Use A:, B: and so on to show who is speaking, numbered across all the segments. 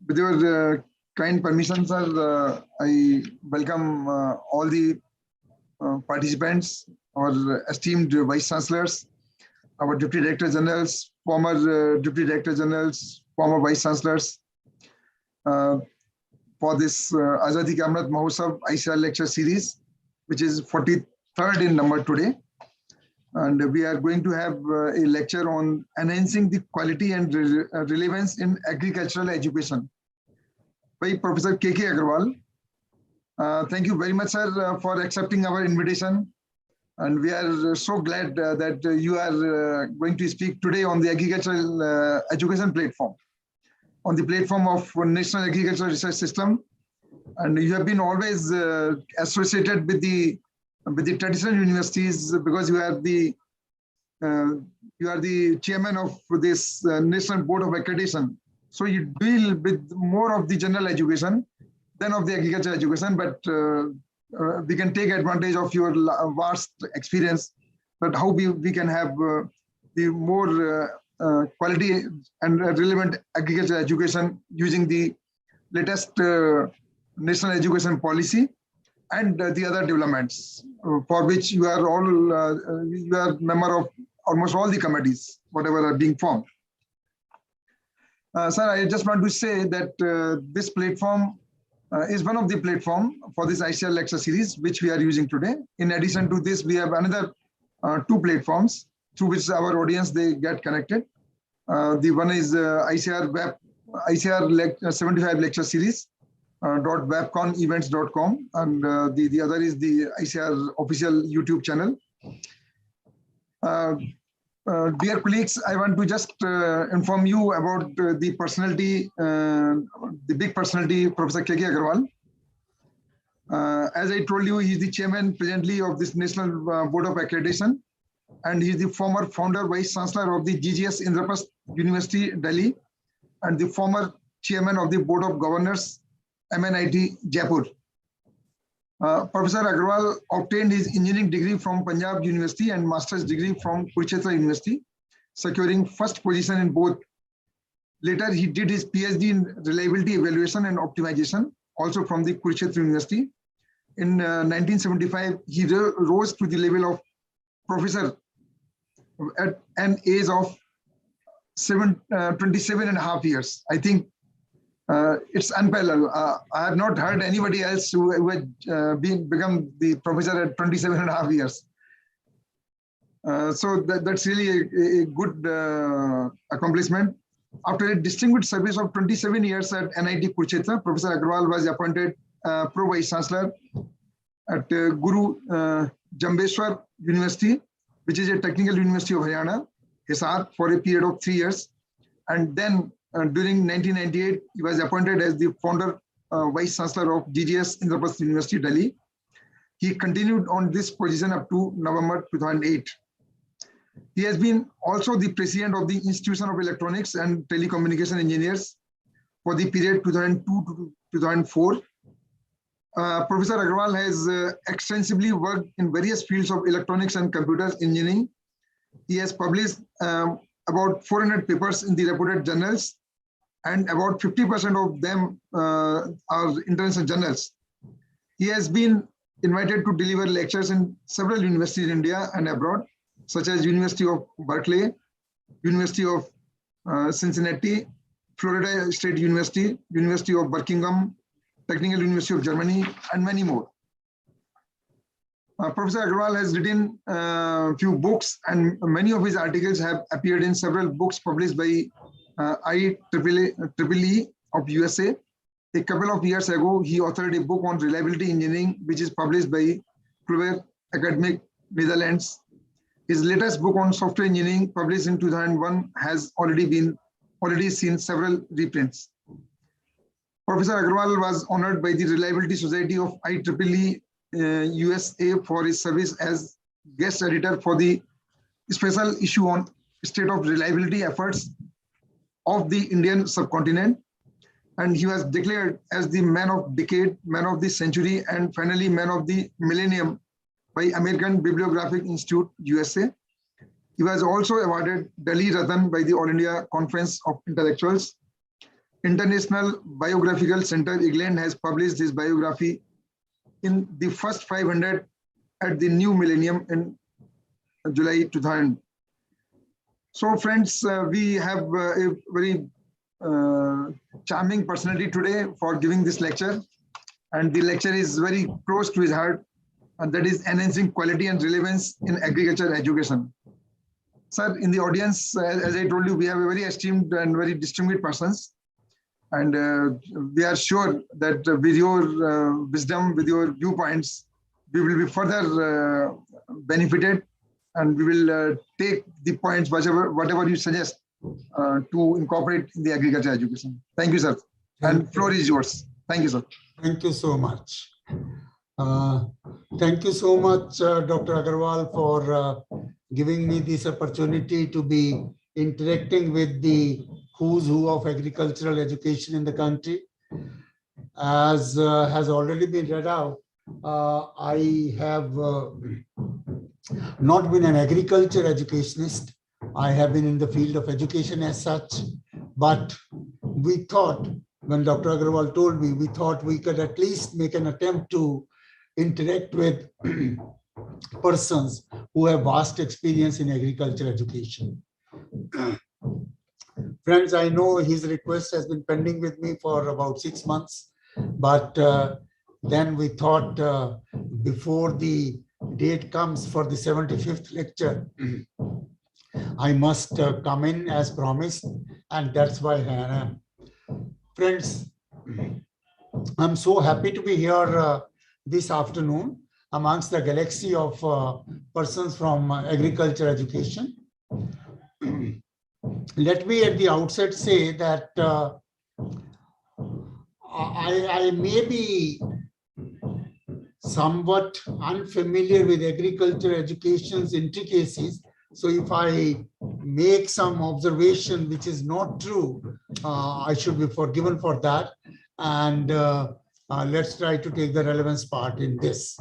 A: With your kind permission, sir, I welcome all the participants, our esteemed Vice Chancellors, our Deputy Director Generals, former Deputy Director Generals, former Vice Chancellors, for this Azadi Amrit Mahotsav ICAR lecture series, which is 43rd in number today. And we are going to have a lecture on enhancing the quality and relevance in agricultural education by Professor K.K.Aggarwal. Thank you very much, sir, for accepting our invitation. And we are so glad that you are going to speak today on the agricultural education platform, on the platform of National Agricultural Research System. And you have been always associated with the traditional universities because you are the chairman of this National Board of Accreditation. So you deal with more of the general education than of the agricultural education, but we can take advantage of your vast experience, but how we can have the more quality and relevant agricultural education using the latest national education policy and the other developments for which you are all you are member of almost all the committees, whatever are being formed. Sir, I just want to say that this platform is one of the platform for this ICAR lecture series, which we are using today. In addition to this, we have another 2 platforms through which our audience, they get connected. The one is ICAR web, ICAR 75 lecture series, .webconevents.com, and the other is the ICAR official YouTube channel. Dear colleagues, I want to just inform you about the personality, the big personality, Professor K.K.Aggarwal. As I told you, he is the chairman presently of this National Board of Accreditation, and he is the former founder, vice chancellor of the GGS Indraprasth University, Delhi, and the former chairman of the Board of Governors, MNIT, Jaipur. Professor Aggarwal obtained his engineering degree from Punjab University and master's degree from Kurukshetra University, securing first position in both. Later, he did his PhD in reliability evaluation and optimization, also from the Kurukshetra University. In 1975, he rose to the level of professor at an age of 27 and a half years. I think it's unparalleled. I have not heard anybody else who had become the professor at 27 and a half years. So that's really a good accomplishment. After a distinguished service of 27 years at NIT Kurukshetra, Professor Aggarwal was appointed Pro Vice Chancellor at Guru Jambheshwar University, which is a technical university of Haryana, Hisar, for a period of 3 years. And then during 1998, he was appointed as the founder Vice Chancellor of GGS Indraprasth University, Delhi. He continued on this position up to November 2008. He has been also the president of the Institution of Electronics and Telecommunication Engineers for the period 2002 to 2004. Professor Aggarwal has extensively worked in various fields of electronics and computers engineering. He has published about 400 papers in the reputed journals, and about 50% of them are international journals. He has been invited to deliver lectures in several universities in India and abroad, such as University of Berkeley, University of Cincinnati, Florida State University, University of Birmingham, Technical University of Germany, and many more. Professor Aggarwal has written a few books, and many of his articles have appeared in several books published by IEEE of USA. A couple of years ago, he authored a book on reliability engineering, which is published by Clover Academic, Netherlands. His latest book on software engineering, published in 2001, has already seen several reprints. Professor Aggarwal was honored by the Reliability Society of IEEE USA for his service as guest editor for the special issue on state of reliability efforts of the Indian subcontinent, and he was declared as the man of decade, man of the century, and finally man of the millennium by American Bibliographic Institute, USA. He was also awarded Delhi Ratan by the All India Conference of Intellectuals. International Biographical Center, England, has published his biography in the first 500 at the new millennium in July 2000. So friends, we have a very charming personality today for giving this lecture, and the lecture is very close to his heart, and that is enhancing quality and relevance in agriculture education. Sir, in the audience, as I told you, we have a very esteemed and very distinguished persons, and we are sure that with your wisdom, with your viewpoints, we will be further benefited, and we will take the points, whatever you suggest, to incorporate in the agriculture education. Thank you, sir. And floor is yours. Thank you, sir.
B: Thank you so much. Thank you so much, Dr. Aggarwal, for giving me this opportunity to be interacting with the who's who of agricultural education in the country. As has already been read out, I have not been an agriculture educationist. I have been in the field of education as such, but we thought, when Dr. Aggarwal told me, we thought we could at least make an attempt to interact with persons who have vast experience in agriculture education. Friends, I know his request has been pending with me for about 6 months, but then we thought before the date comes for the 75th lecture, I must come in as promised, and that's why I am. Friends, I'm so happy to be here this afternoon amongst the galaxy of persons from agriculture education. Let me at the outset say that I may be somewhat unfamiliar with agriculture education's intricacies. So if I make some observation which is not true, I should be forgiven for that. And let's try to take the relevance part in this.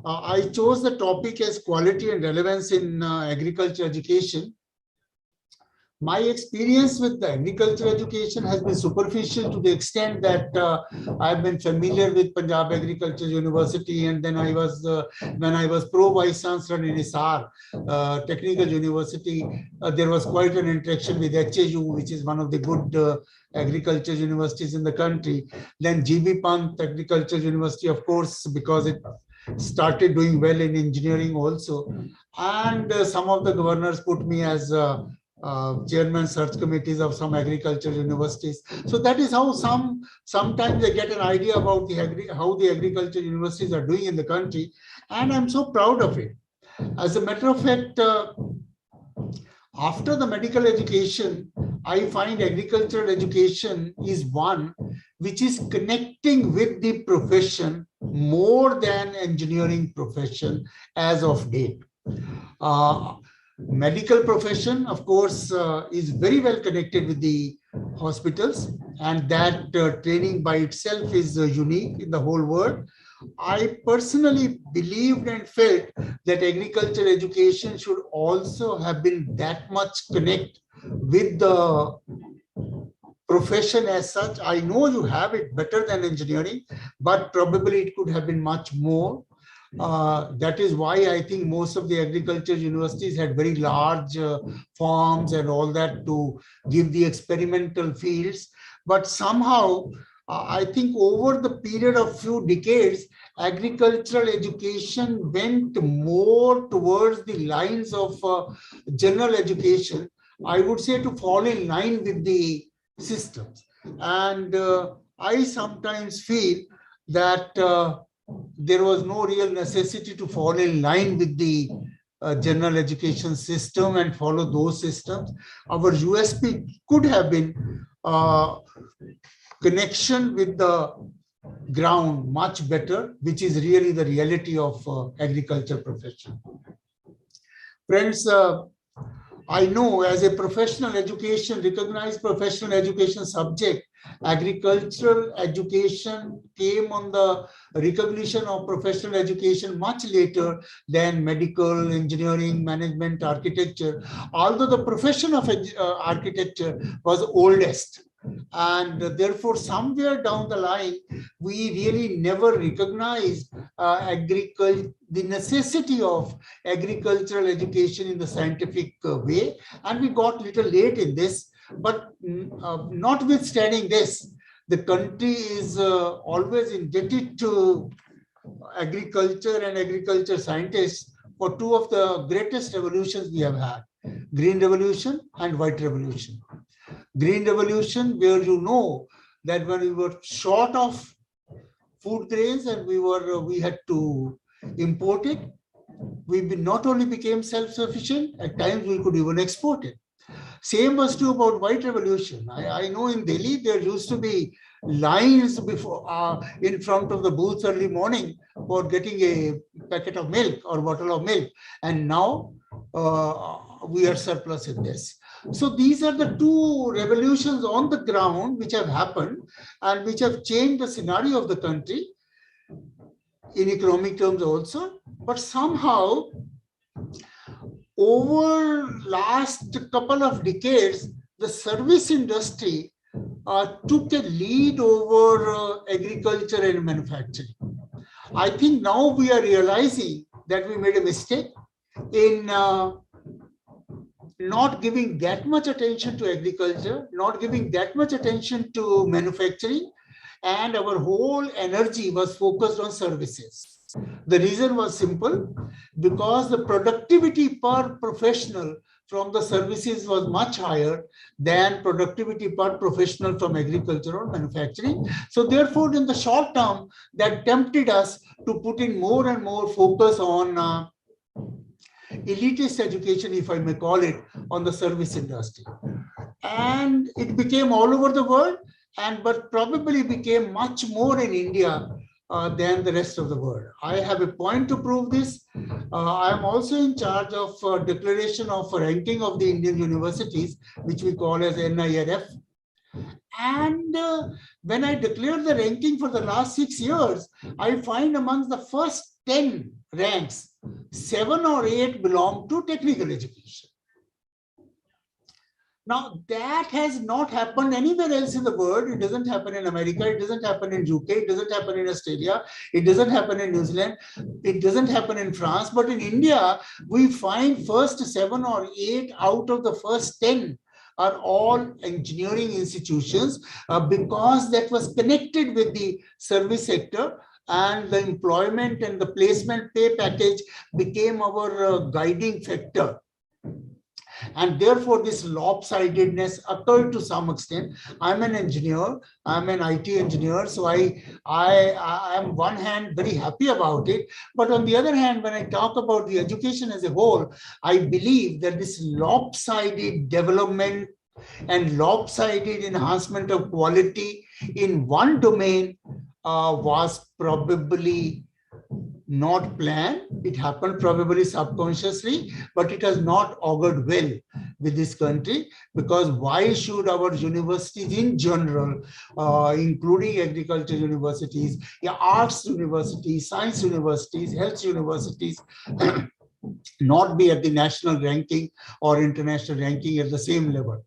B: I chose the topic as quality and relevance in agriculture education. My experience with the agriculture education has been superficial to the extent that I've been familiar with Punjab Agriculture University, and then I was when I was pro vice chancellor in ICAR Technical University, there was quite an interaction with HAU, which is one of the good agriculture universities in the country. Then GB Pant Agriculture University, of course, because it started doing well in engineering also, and some of the governors put me as chairman search committees of some agriculture universities. So that is how sometimes they get an idea about how the agriculture universities are doing in the country, and I'm so proud of it. As a matter of fact, after the medical education, I find agricultural education is one which is connecting with the profession more than engineering profession as of date. Medical profession, of course, is very well connected with the hospitals, and that training by itself is unique in the whole world. I personally believed and felt that agriculture education should also have been that much connect with the profession as such. I know you have it better than engineering, but probably it could have been much more. That is why I think most of the agriculture universities had very large farms and all that to give the experimental fields. But somehow, I think over the period of few decades, agricultural education went more towards the lines of general education, I would say, to fall in line with the systems. And I sometimes feel that there was no real necessity to fall in line with the general education system and follow those systems. Our USP could have been connection with the ground much better, which is really the reality of agriculture profession. Friends, I know as a professional education, recognized professional education subject, agricultural education came on the recognition of professional education much later than medical, engineering, management, architecture, although the profession of architecture was oldest. And therefore, somewhere down the line, we really never recognized the necessity of agricultural education in the scientific way. And we got little late in this. But notwithstanding this, the country is always indebted to agriculture and agriculture scientists for two of the greatest revolutions we have had, Green Revolution and White Revolution. Green Revolution, where you know that when we were short of food grains and we had to import it, we not only became self-sufficient, at times we could even export it. Same was true about White Revolution. I know in Delhi there used to be lines before in front of the booths early morning for getting a packet of milk or bottle of milk, and now we are surplus in this. So these are the two revolutions on the ground which have happened and which have changed the scenario of the country in economic terms also. But somehow, over last couple of decades, the service industry took a lead over agriculture and manufacturing. I think now we are realizing that we made a mistake in not giving that much attention to agriculture, not giving that much attention to manufacturing, and our whole energy was focused on services. The reason was simple, because the productivity per professional from the services was much higher than productivity per professional from agriculture or manufacturing. So therefore, in the short term, that tempted us to put in more and more focus on elitist education, if I may call it, on the service industry. And it became all over the world, but probably became much more in India than the rest of the world. I have a point to prove this. I am also in charge of declaration of ranking of the Indian universities, which we call as NIRF. And when I declare the ranking for the last 6 years, I find amongst the first 10 ranks, 7 or 8 belong to technical education. Now, that has not happened anywhere else in the world. It doesn't happen in America. It doesn't happen in UK. It doesn't happen in Australia. It doesn't happen in New Zealand. It doesn't happen in France. But in India, we find first 7 or 8 out of the first 10 are all engineering institutions because that was connected with the service sector, and the employment and the placement pay package became our guiding factor. And therefore, this lopsidedness occurred to some extent. I'm an engineer, I'm an IT engineer, so I am on one hand very happy about it. But on the other hand, when I talk about the education as a whole, I believe that this lopsided development and lopsided enhancement of quality in one domain was probably not planned. It happened probably subconsciously, but it has not augured well with this country, because why should our universities in general, including agriculture universities, arts universities, science universities, health universities, not be at the national ranking or international ranking at the same level?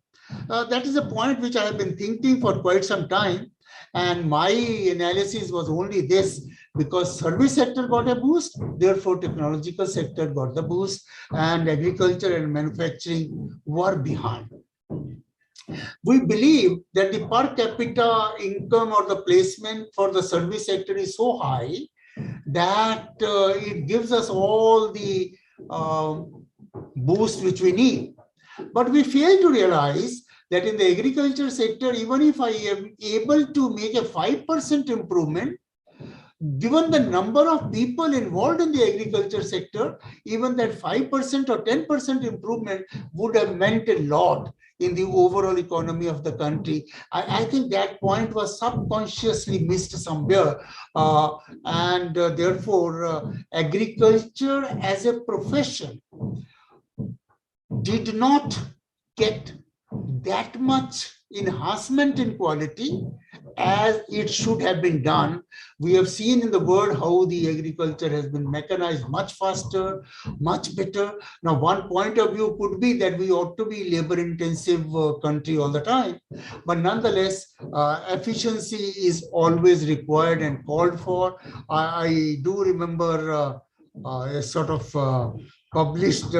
B: That is a point which I have been thinking for quite some time. And my analysis was only this: because service sector got a boost, therefore technological sector got the boost, and agriculture and manufacturing were behind. We believe that the per capita income or the placement for the service sector is so high that it gives us all the boost which we need. But we fail to realize that in the agriculture sector, even if I am able to make a 5% improvement, given the number of people involved in the agriculture sector, even that 5% or 10% improvement would have meant a lot in the overall economy of the country. I think that point was subconsciously missed somewhere. And therefore, agriculture as a profession did not get that much enhancement in quality as it should have been done. We have seen in the world how the agriculture has been mechanized much faster, much better. Now, one point of view could be that we ought to be labor-intensive country all the time, but nonetheless, efficiency is always required and called for. I do remember a sort of published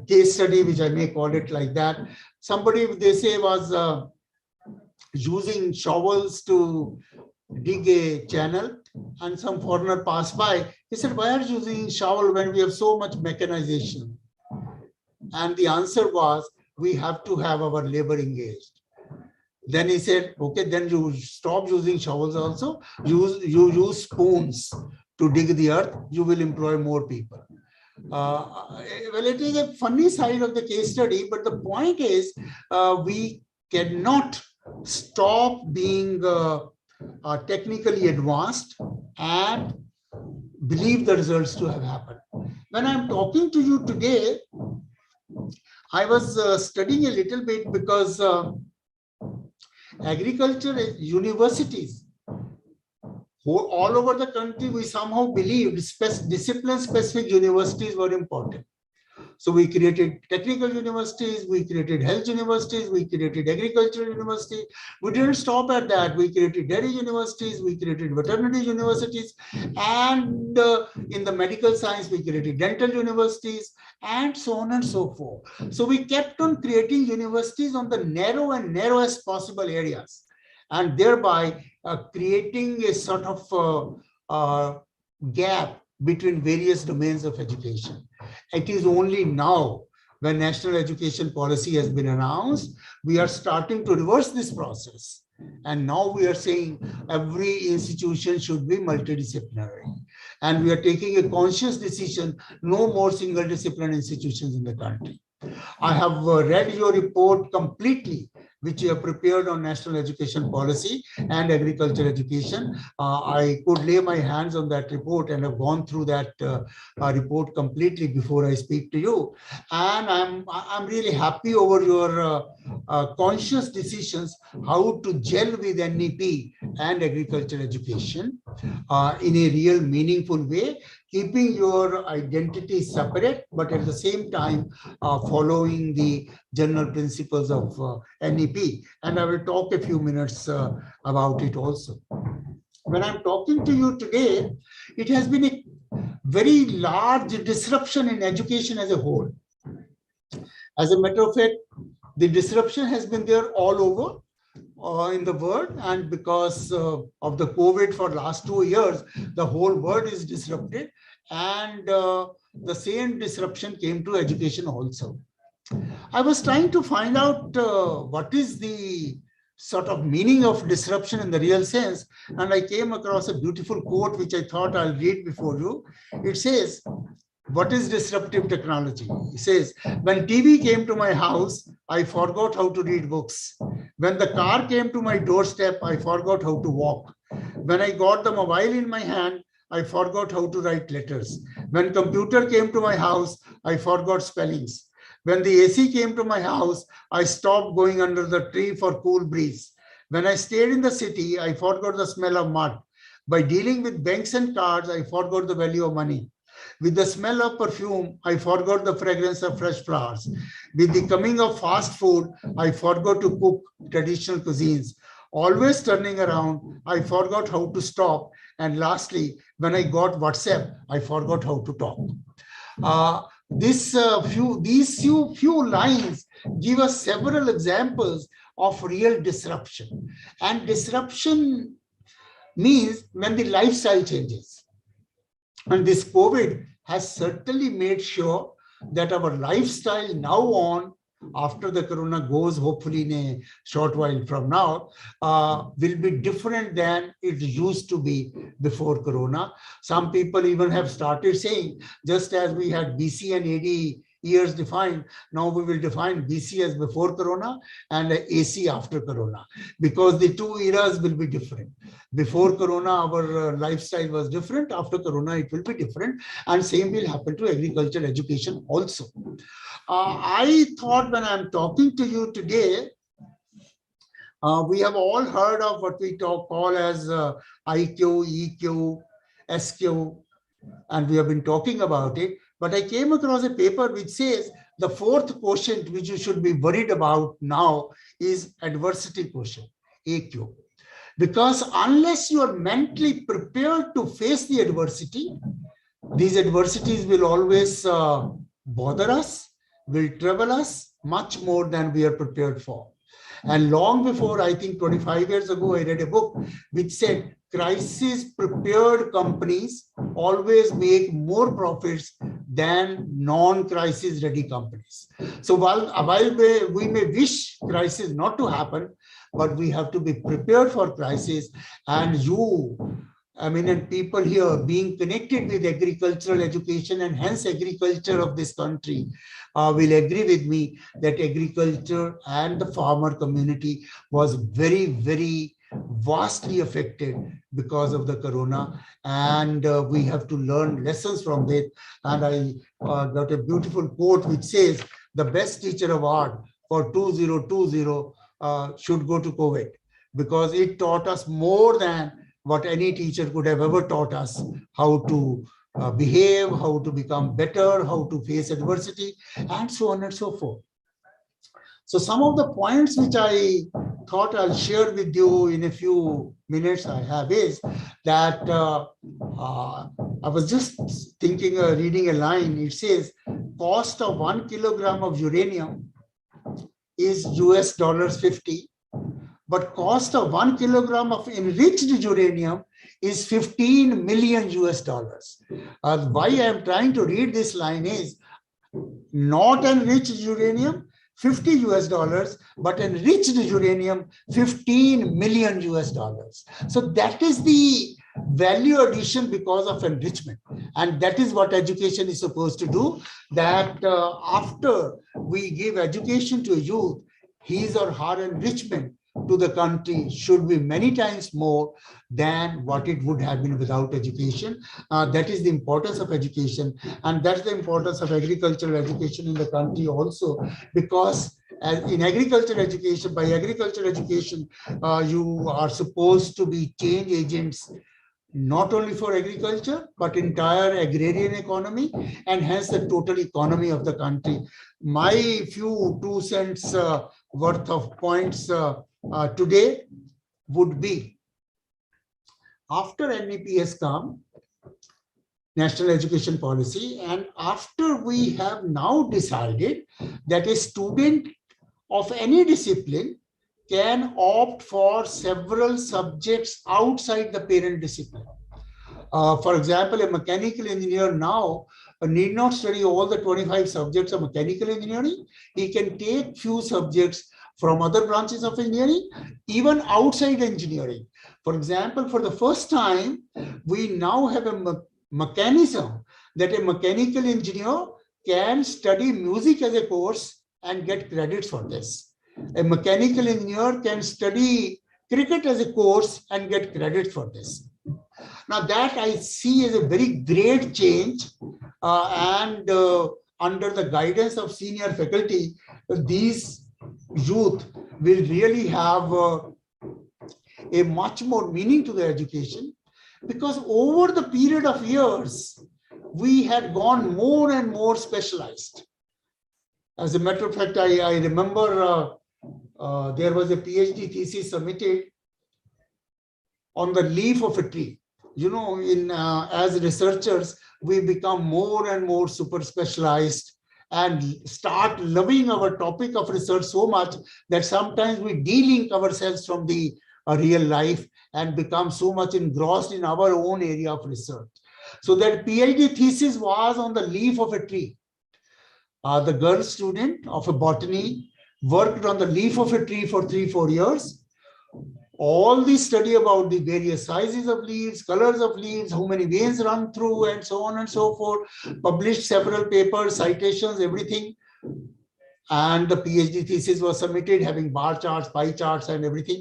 B: case study, which I may call it like that. Somebody, they say, was using shovels to dig a channel, and some foreigner passed by. He said, "Why are you using shovel when we have so much mechanization?" And the answer was, "We have to have our labor engaged." Then he said, "Okay, then you stop using shovels also. You use spoons to dig the earth. You will employ more people." Well, it is a funny side of the case study, but the point is we cannot stop being technically advanced and believe the results to have happened. When I'm talking to you today, I was studying a little bit because agriculture universities all over the country, we somehow believed discipline-specific universities were important. So we created technical universities, we created health universities, we created agricultural universities. We didn't stop at that. We created dairy universities, we created veterinary universities, and in the medical science, we created dental universities, and so on and so forth. So we kept on creating universities on the narrow and narrowest possible areas, and thereby creating a sort of gap between various domains of education. It is only now, when national education policy has been announced, we are starting to reverse this process. And now we are saying every institution should be multidisciplinary. And we are taking a conscious decision, no more single discipline institutions in the country. I have read your report completely, which you have prepared on national education policy and agriculture education. I could lay my hands on that report and have gone through that report completely before I speak to you. And I'm really happy over your conscious decisions how to gel with NEP and agriculture education in a real meaningful way, keeping your identity separate, but at the same time following the general principles of NEP. And I will talk a few minutes about it also. When I'm talking to you today, it has been a very large disruption in education as a whole. As a matter of fact, the disruption has been there all over in the world, and because of the COVID for last 2 years, the whole world is disrupted, and the same disruption came to education also. I was trying to find out what is the sort of meaning of disruption in the real sense, and I came across a beautiful quote which I thought I'll read before you. It says, "What is disruptive technology?" It says, "When TV came to my house, I forgot how to read books. When the car came to my doorstep, I forgot how to walk. When I got the mobile in my hand, I forgot how to write letters. When computer came to my house, I forgot spellings. When the AC came to my house, I stopped going under the tree for cool breeze. When I stayed in the city, I forgot the smell of mud. By dealing with banks and cards, I forgot the value of money. With the smell of perfume, I forgot the fragrance of fresh flowers. With the coming of fast food, I forgot to cook traditional cuisines. Always turning around, I forgot how to stop. And lastly, when I got WhatsApp, I forgot how to talk." These few lines give us several examples of real disruption. And disruption means when the lifestyle changes. And this COVID has certainly made sure that our lifestyle now on, after the corona goes, hopefully in a short while from now, will be different than it used to be before corona. Some people even have started saying, just as we had BC and AD years defined, now we will define BC as before corona and AC after corona, because the two eras will be different. Before corona, our lifestyle was different. After corona, it will be different. And same will happen to agriculture education also. I thought when I'm talking to you today, We have all heard of what we call as IQ, EQ, SQ, and we have been talking about it. But I came across a paper which says the fourth quotient which you should be worried about now is adversity quotient, AQ. Because unless you are mentally prepared to face the adversity, these adversities will always bother us, will trouble us much more than we are prepared for. And long before, I think 25 years ago, I read a book which said crisis-prepared companies always make more profits than non-crisis ready companies. So while we may wish crisis not to happen, but we have to be prepared for crisis. And you, eminent people here, being connected with agricultural education and hence agriculture of this country, will agree with me that agriculture and the farmer community was very, very vastly affected because of the corona, and we have to learn lessons from it. And I got a beautiful quote which says the best teacher award for 2020 should go to COVID, because it taught us more than what any teacher could have ever taught us, how to behave, how to become better, how to face adversity, and so on and so forth. So some of the points which I thought I'll share with you in a few minutes I have is that I was just thinking, reading a line. It says cost of 1 kilogram of uranium is $50, but cost of 1 kilogram of enriched uranium is $15 million. Why I am trying to read this line is not enriched uranium, $50, but enriched uranium, $15 million. So that is the value addition because of enrichment. And that is what education is supposed to do, that after we give education to a youth, his or her enrichment to the country should be many times more than what it would have been without education. That is the importance of education, and that's the importance of agricultural education in the country also, because in agricultural education, by agricultural education, you are supposed to be change agents not only for agriculture, but entire agrarian economy, and hence the total economy of the country. My few 2 cents worth of points today would be, after NEP has come, National Education Policy, and after we have now decided that a student of any discipline can opt for several subjects outside the parent discipline. For example, a mechanical engineer now need not study all the 25 subjects of mechanical engineering. He can take few subjects from other branches of engineering, even outside engineering. For example, for the first time, we now have a mechanism that a mechanical engineer can study music as a course and get credits for this. A mechanical engineer can study cricket as a course and get credit for this. Now that I see as a very great change, and under the guidance of senior faculty, these youth will really have a much more meaning to their education, because over the period of years, we had gone more and more specialized. As a matter of fact, I remember there was a PhD thesis submitted on the leaf of a tree. You know, as researchers, we become more and more super specialized and start loving our topic of research so much that sometimes we de-link ourselves from the real life and become so much engrossed in our own area of research. So that PhD thesis was on the leaf of a tree. The girl student of a botany worked on the leaf of a tree for 3-4 years. All the study about the various sizes of leaves, colors of leaves, how many veins run through, and so on and so forth, published several papers, citations, everything. And the PhD thesis was submitted having bar charts, pie charts, and everything.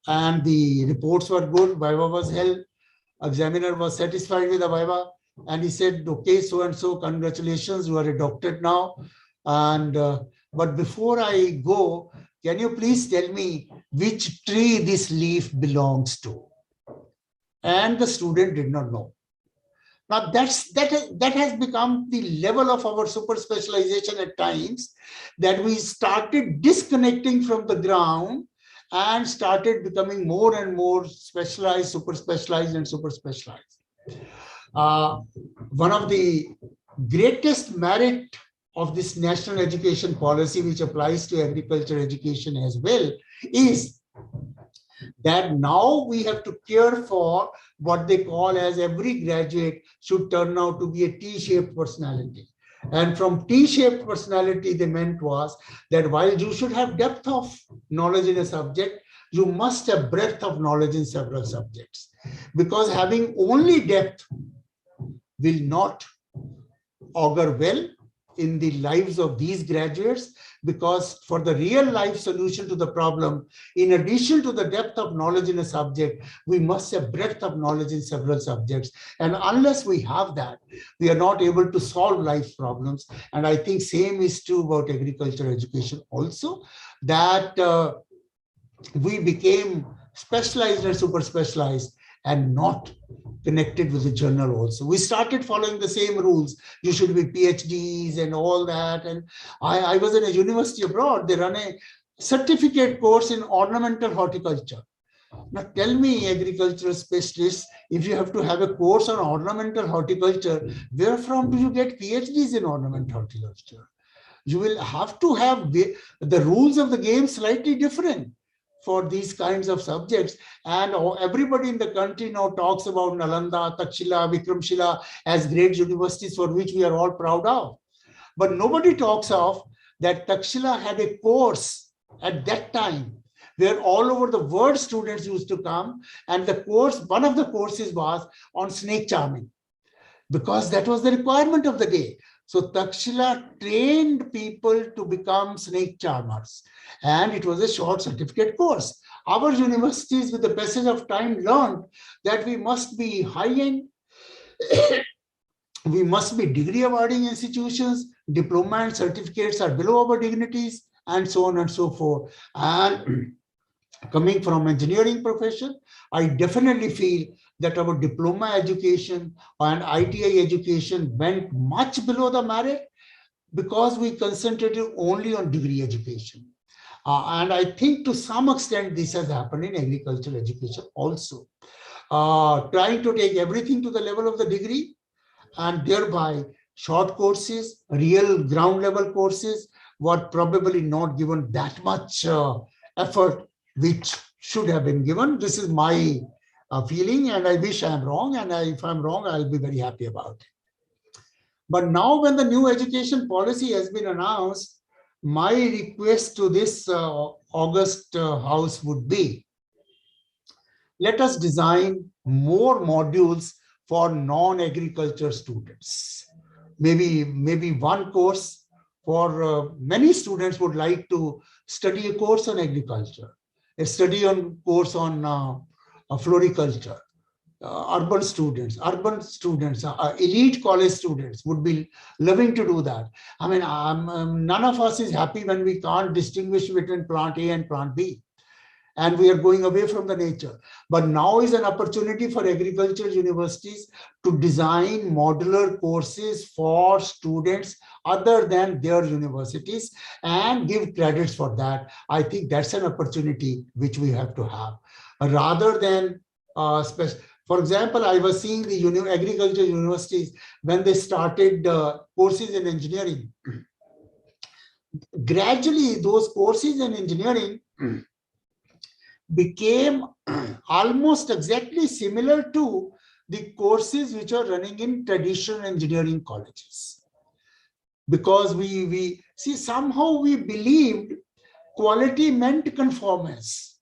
B: And the reports were good, viva was held. Examiner was satisfied with the viva. And he said, okay, so and so, congratulations, you are a doctorate now. And but before I go, can you please tell me which tree this leaf belongs to. And the student did not know. Now that has become the level of our super specialization at times, that we started disconnecting from the ground and started becoming more and more specialized, super specialized and super specialized. One of the greatest merit of this national education policy, which applies to agriculture education as well, is that now we have to care for what they call as every graduate should turn out to be a T-shaped personality. And from T-shaped personality, they meant was that while you should have depth of knowledge in a subject, you must have breadth of knowledge in several subjects. Because having only depth will not augur well in the lives of these graduates, because for the real life solution to the problem, in addition to the depth of knowledge in a subject, we must have breadth of knowledge in several subjects. And unless we have that, we are not able to solve life problems. And I think same is true about agriculture education also, that we became specialized and super specialized and not connected with the journal also. We started following the same rules. You should be PhDs and all that. And I was in a university abroad. They run a certificate course in ornamental horticulture. Now tell me, agricultural specialists, if you have to have a course on ornamental horticulture, where from do you get PhDs in ornamental horticulture? You will have to have the rules of the game slightly different for these kinds of subjects. And everybody in the country now talks about Nalanda, Takshila, Vikramshila as great universities for which we are all proud of. But nobody talks of that Takshila had a course at that time where all over the world students used to come, and the course, one of the courses was on snake charming, because that was the requirement of the day. So Takshila trained people to become snake charmers, and it was a short certificate course. Our universities, with the passage of time, learned that we must be high-end, we must be degree awarding institutions, diploma and certificates are below our dignities, and so on and so forth. And coming from engineering profession, I definitely feel that our diploma education and ITI education went much below the merit because we concentrated only on degree education. And I think to some extent this has happened in agricultural education also. Trying to take everything to the level of the degree, and thereby short courses, real ground level courses were probably not given that much effort which should have been given. This is my feeling, and I wish I'm wrong. And if I'm wrong, I'll be very happy about it. But now when the new education policy has been announced, my request to this August House would be, let us design more modules for non-agriculture students. Maybe one course for many students would like to study a course on agriculture, a study on course on floriculture. Urban students, elite college students would be loving to do that. I mean, none of us is happy when we can't distinguish between plant A and plant B, and we are going away from the nature. But now is an opportunity for agricultural universities to design modular courses for students other than their universities and give credits for that. I think that's an opportunity which we have to have, rather than for example, I was seeing the agriculture universities when they started courses in engineering. Gradually, those courses in engineering became almost exactly similar to the courses which are running in traditional engineering colleges. Because we see, somehow we believed quality meant conformance.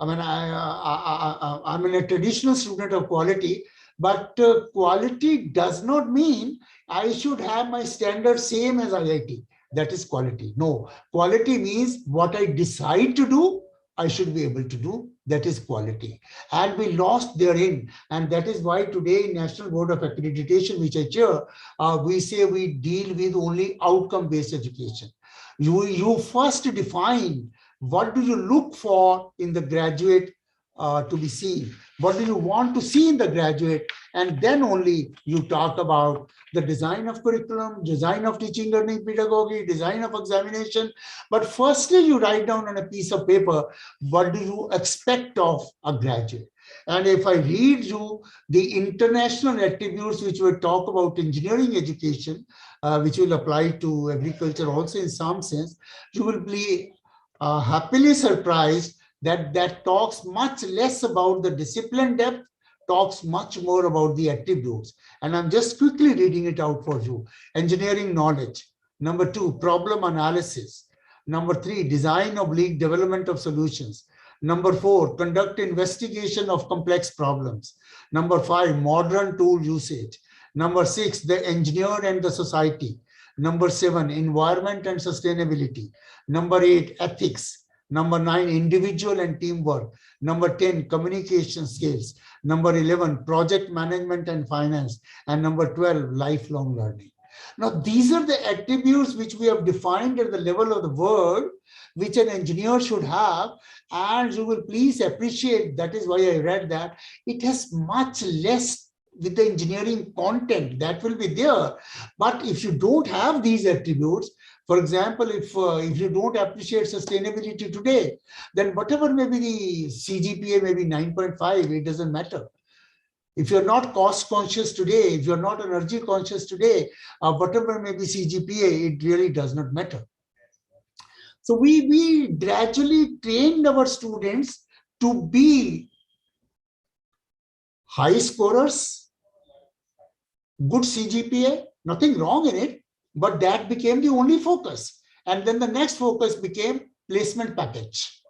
B: I mean, I'm a traditional student of quality, but quality does not mean I should have my standards same as IIT. That is quality. No, quality means what I decide to do, I should be able to do. That is quality. And we lost therein. And that is why today in National Board of Accreditation, which I chair, we say we deal with only outcome-based education. You first define What do you look for in the graduate to be seen? What do you want to see in the graduate? And then only you talk about the design of curriculum, design of teaching learning pedagogy, design of examination. But firstly, you write down on a piece of paper, what do you expect of a graduate? And if I read you the international attributes which will talk about engineering education, which will apply to agriculture also in some sense, you will be happily surprised that talks much less about the discipline depth, talks much more about the attributes. And I'm just quickly reading it out for you. Engineering knowledge. Number 2, problem analysis. Number 3, design oblique development of solutions. Number 4, conduct investigation of complex problems. Number 5, modern tool usage. Number 6, the engineer and the society. Number 7, environment and sustainability. Number 8, ethics. Number 9, individual and teamwork. Number 10, communication skills. Number 11, project management and finance. And number 12, lifelong learning. Now, these are the attributes which we have defined at the level of the world, which an engineer should have. And you will please appreciate, that is why I read that, it has much less with the engineering content that will be there. But if you don't have these attributes, for example, if you don't appreciate sustainability today, then whatever may be the CGPA, maybe 9.5, it doesn't matter. If you're not cost conscious today, if you're not energy conscious today, whatever may be CGPA, it really does not matter. So we gradually trained our students to be high scorers, good CGPA, nothing wrong in it, but that became the only focus. And then the next focus became placement package.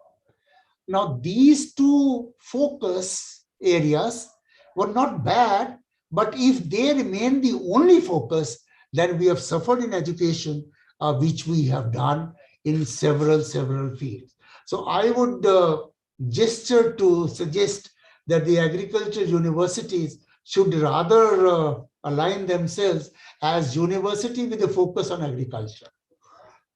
B: Now, these two focus areas were not bad, but if they remain the only focus, then we have suffered in education, which we have done in several fields. So I would gesture to suggest that the agriculture universities should rather align themselves as university with a focus on agriculture.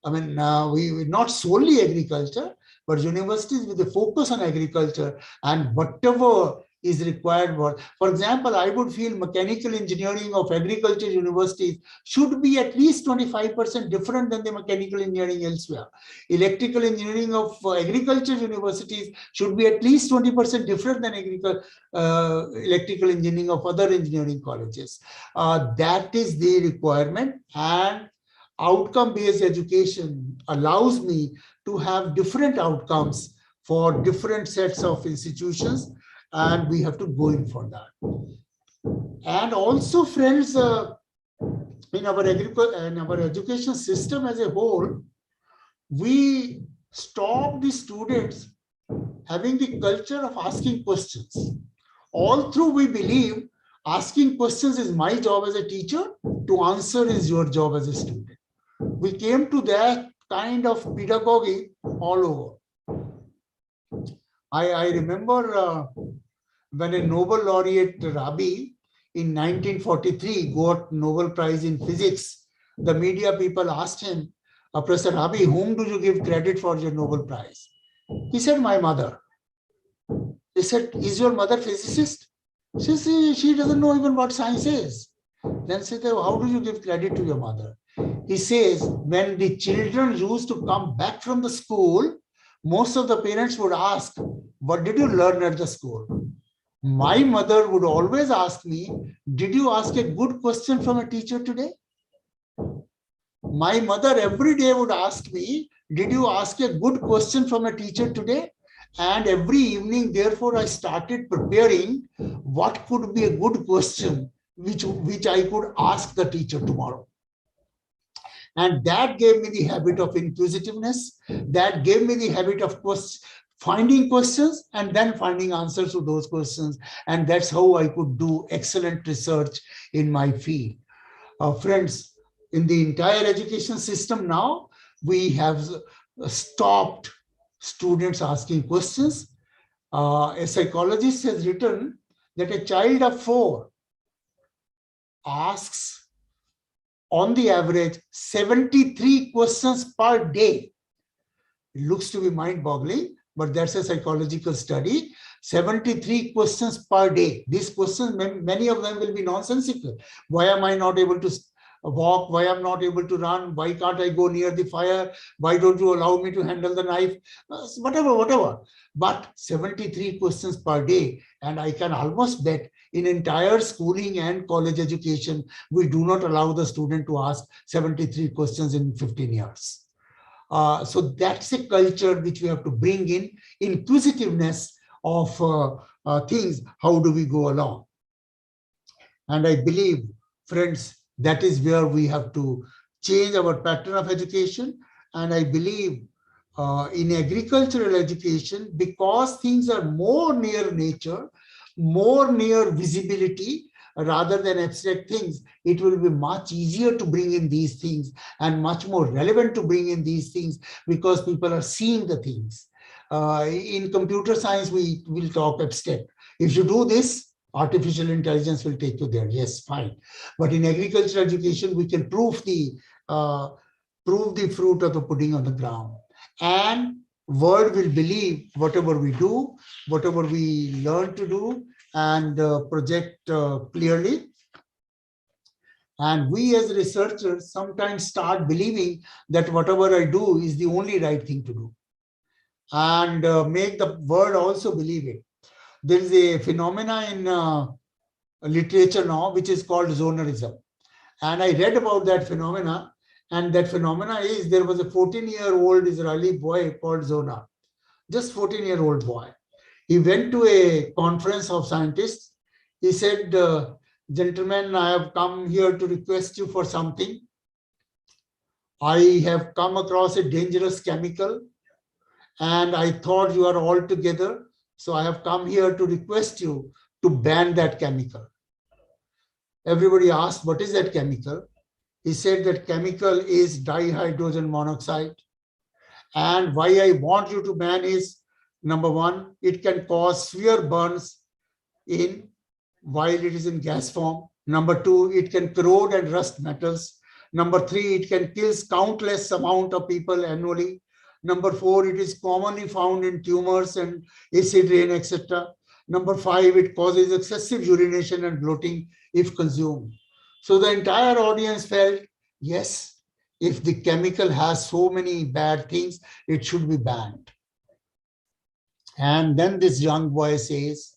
B: I mean, we not solely agriculture, but universities with a focus on agriculture and whatever is required. For example, I would feel mechanical engineering of agriculture universities should be at least 25% different than the mechanical engineering elsewhere. Electrical engineering of agriculture universities should be at least 20% different than electrical engineering of other engineering colleges. That is the requirement, and outcome-based education allows me to have different outcomes for different sets of institutions, and we have to go in for that. And also, friends, in our education system as a whole, we stop the students having the culture of asking questions. All through we believe asking questions is my job as a teacher, to answer is your job as a student. We came to that kind of pedagogy all over. I remember when a Nobel laureate, Rabi, in 1943 got Nobel Prize in Physics, the media people asked him, Professor Rabi, whom do you give credit for your Nobel Prize? He said, my mother. They said, is your mother physicist? She said, she doesn't know even what science is. Then said, how do you give credit to your mother? He says, when the children used to come back from the school, most of the parents would ask, what did you learn at the school? My mother would always ask me, did you ask a good question from a teacher today? My mother every day would ask me, did you ask a good question from a teacher today? And every evening, therefore, I started preparing what could be a good question which I could ask the teacher tomorrow. And that gave me the habit of inquisitiveness. That gave me the habit of finding questions and then finding answers to those questions. And that's how I could do excellent research in my field. Friends, in the entire education system now, we have stopped students asking questions. A psychologist has written that a child of 4 asks on the average 73 questions per day. It looks to be mind-boggling, but that's a psychological study. 73 questions per day. These questions, many of them will be nonsensical. Why am I not able to walk? Why am I not able to run? Why can't I go near the fire? Why don't you allow me to handle the knife? Whatever. But 73 questions per day. And I can almost bet in entire schooling and college education, we do not allow the student to ask 73 questions in 15 years. So that's a culture which we have to bring in, inquisitiveness of things. How do we go along? And I believe, friends, that is where we have to change our pattern of education. And I believe in agricultural education, because things are more near nature, more near visibility, rather than abstract things, it will be much easier to bring in these things and much more relevant to bring in these things because people are seeing the things. In computer science, we will talk abstract. If you do this, artificial intelligence will take you there. Yes, fine. But in agricultural education, we can prove the fruit of the pudding on the ground. And world will believe whatever we do, whatever we learn to do, and project clearly. And we as researchers sometimes start believing that whatever I do is the only right thing to do, and make the world also believe it. There is a phenomena in literature now which is called Zonerism. And I read about that phenomena, and that phenomena is there was a 14-year-old Israeli boy called Zona, just 14-year-old boy. He went to a conference of scientists. He said, gentlemen, I have come here to request you for something. I have come across a dangerous chemical and I thought you are all together. So I have come here to request you to ban that chemical. Everybody asked, what is that chemical? He said that chemical is dihydrogen monoxide. And why I want you to ban is, number one, it can cause severe burns while it is in gas form. Number two, it can corrode and rust metals. Number three, it can kill countless amount of people annually. Number four, it is commonly found in tumors and acid rain, etc. Number five, it causes excessive urination and bloating if consumed. So the entire audience felt, yes, if the chemical has so many bad things, it should be banned. And then this young boy says,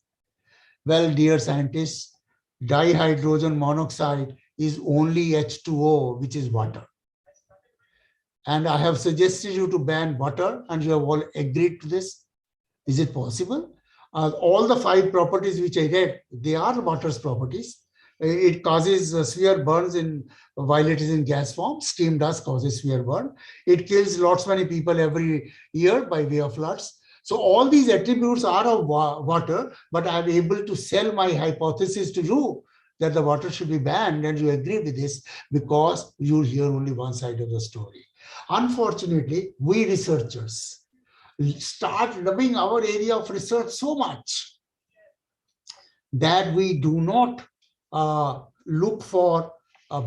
B: well, dear scientists, dihydrogen monoxide is only H2O, which is water. And I have suggested you to ban water, and you have all agreed to this. Is it possible? All the 5 properties which I read, they are water's properties. It causes severe burns while it is in gas form. Steam does causes severe burn. It kills lots many people every year by way of floods. So all these attributes are of water, but I am able to sell my hypothesis to you that the water should be banned, and you agree with this because you hear only one side of the story. Unfortunately, we researchers start loving our area of research so much that we do not look for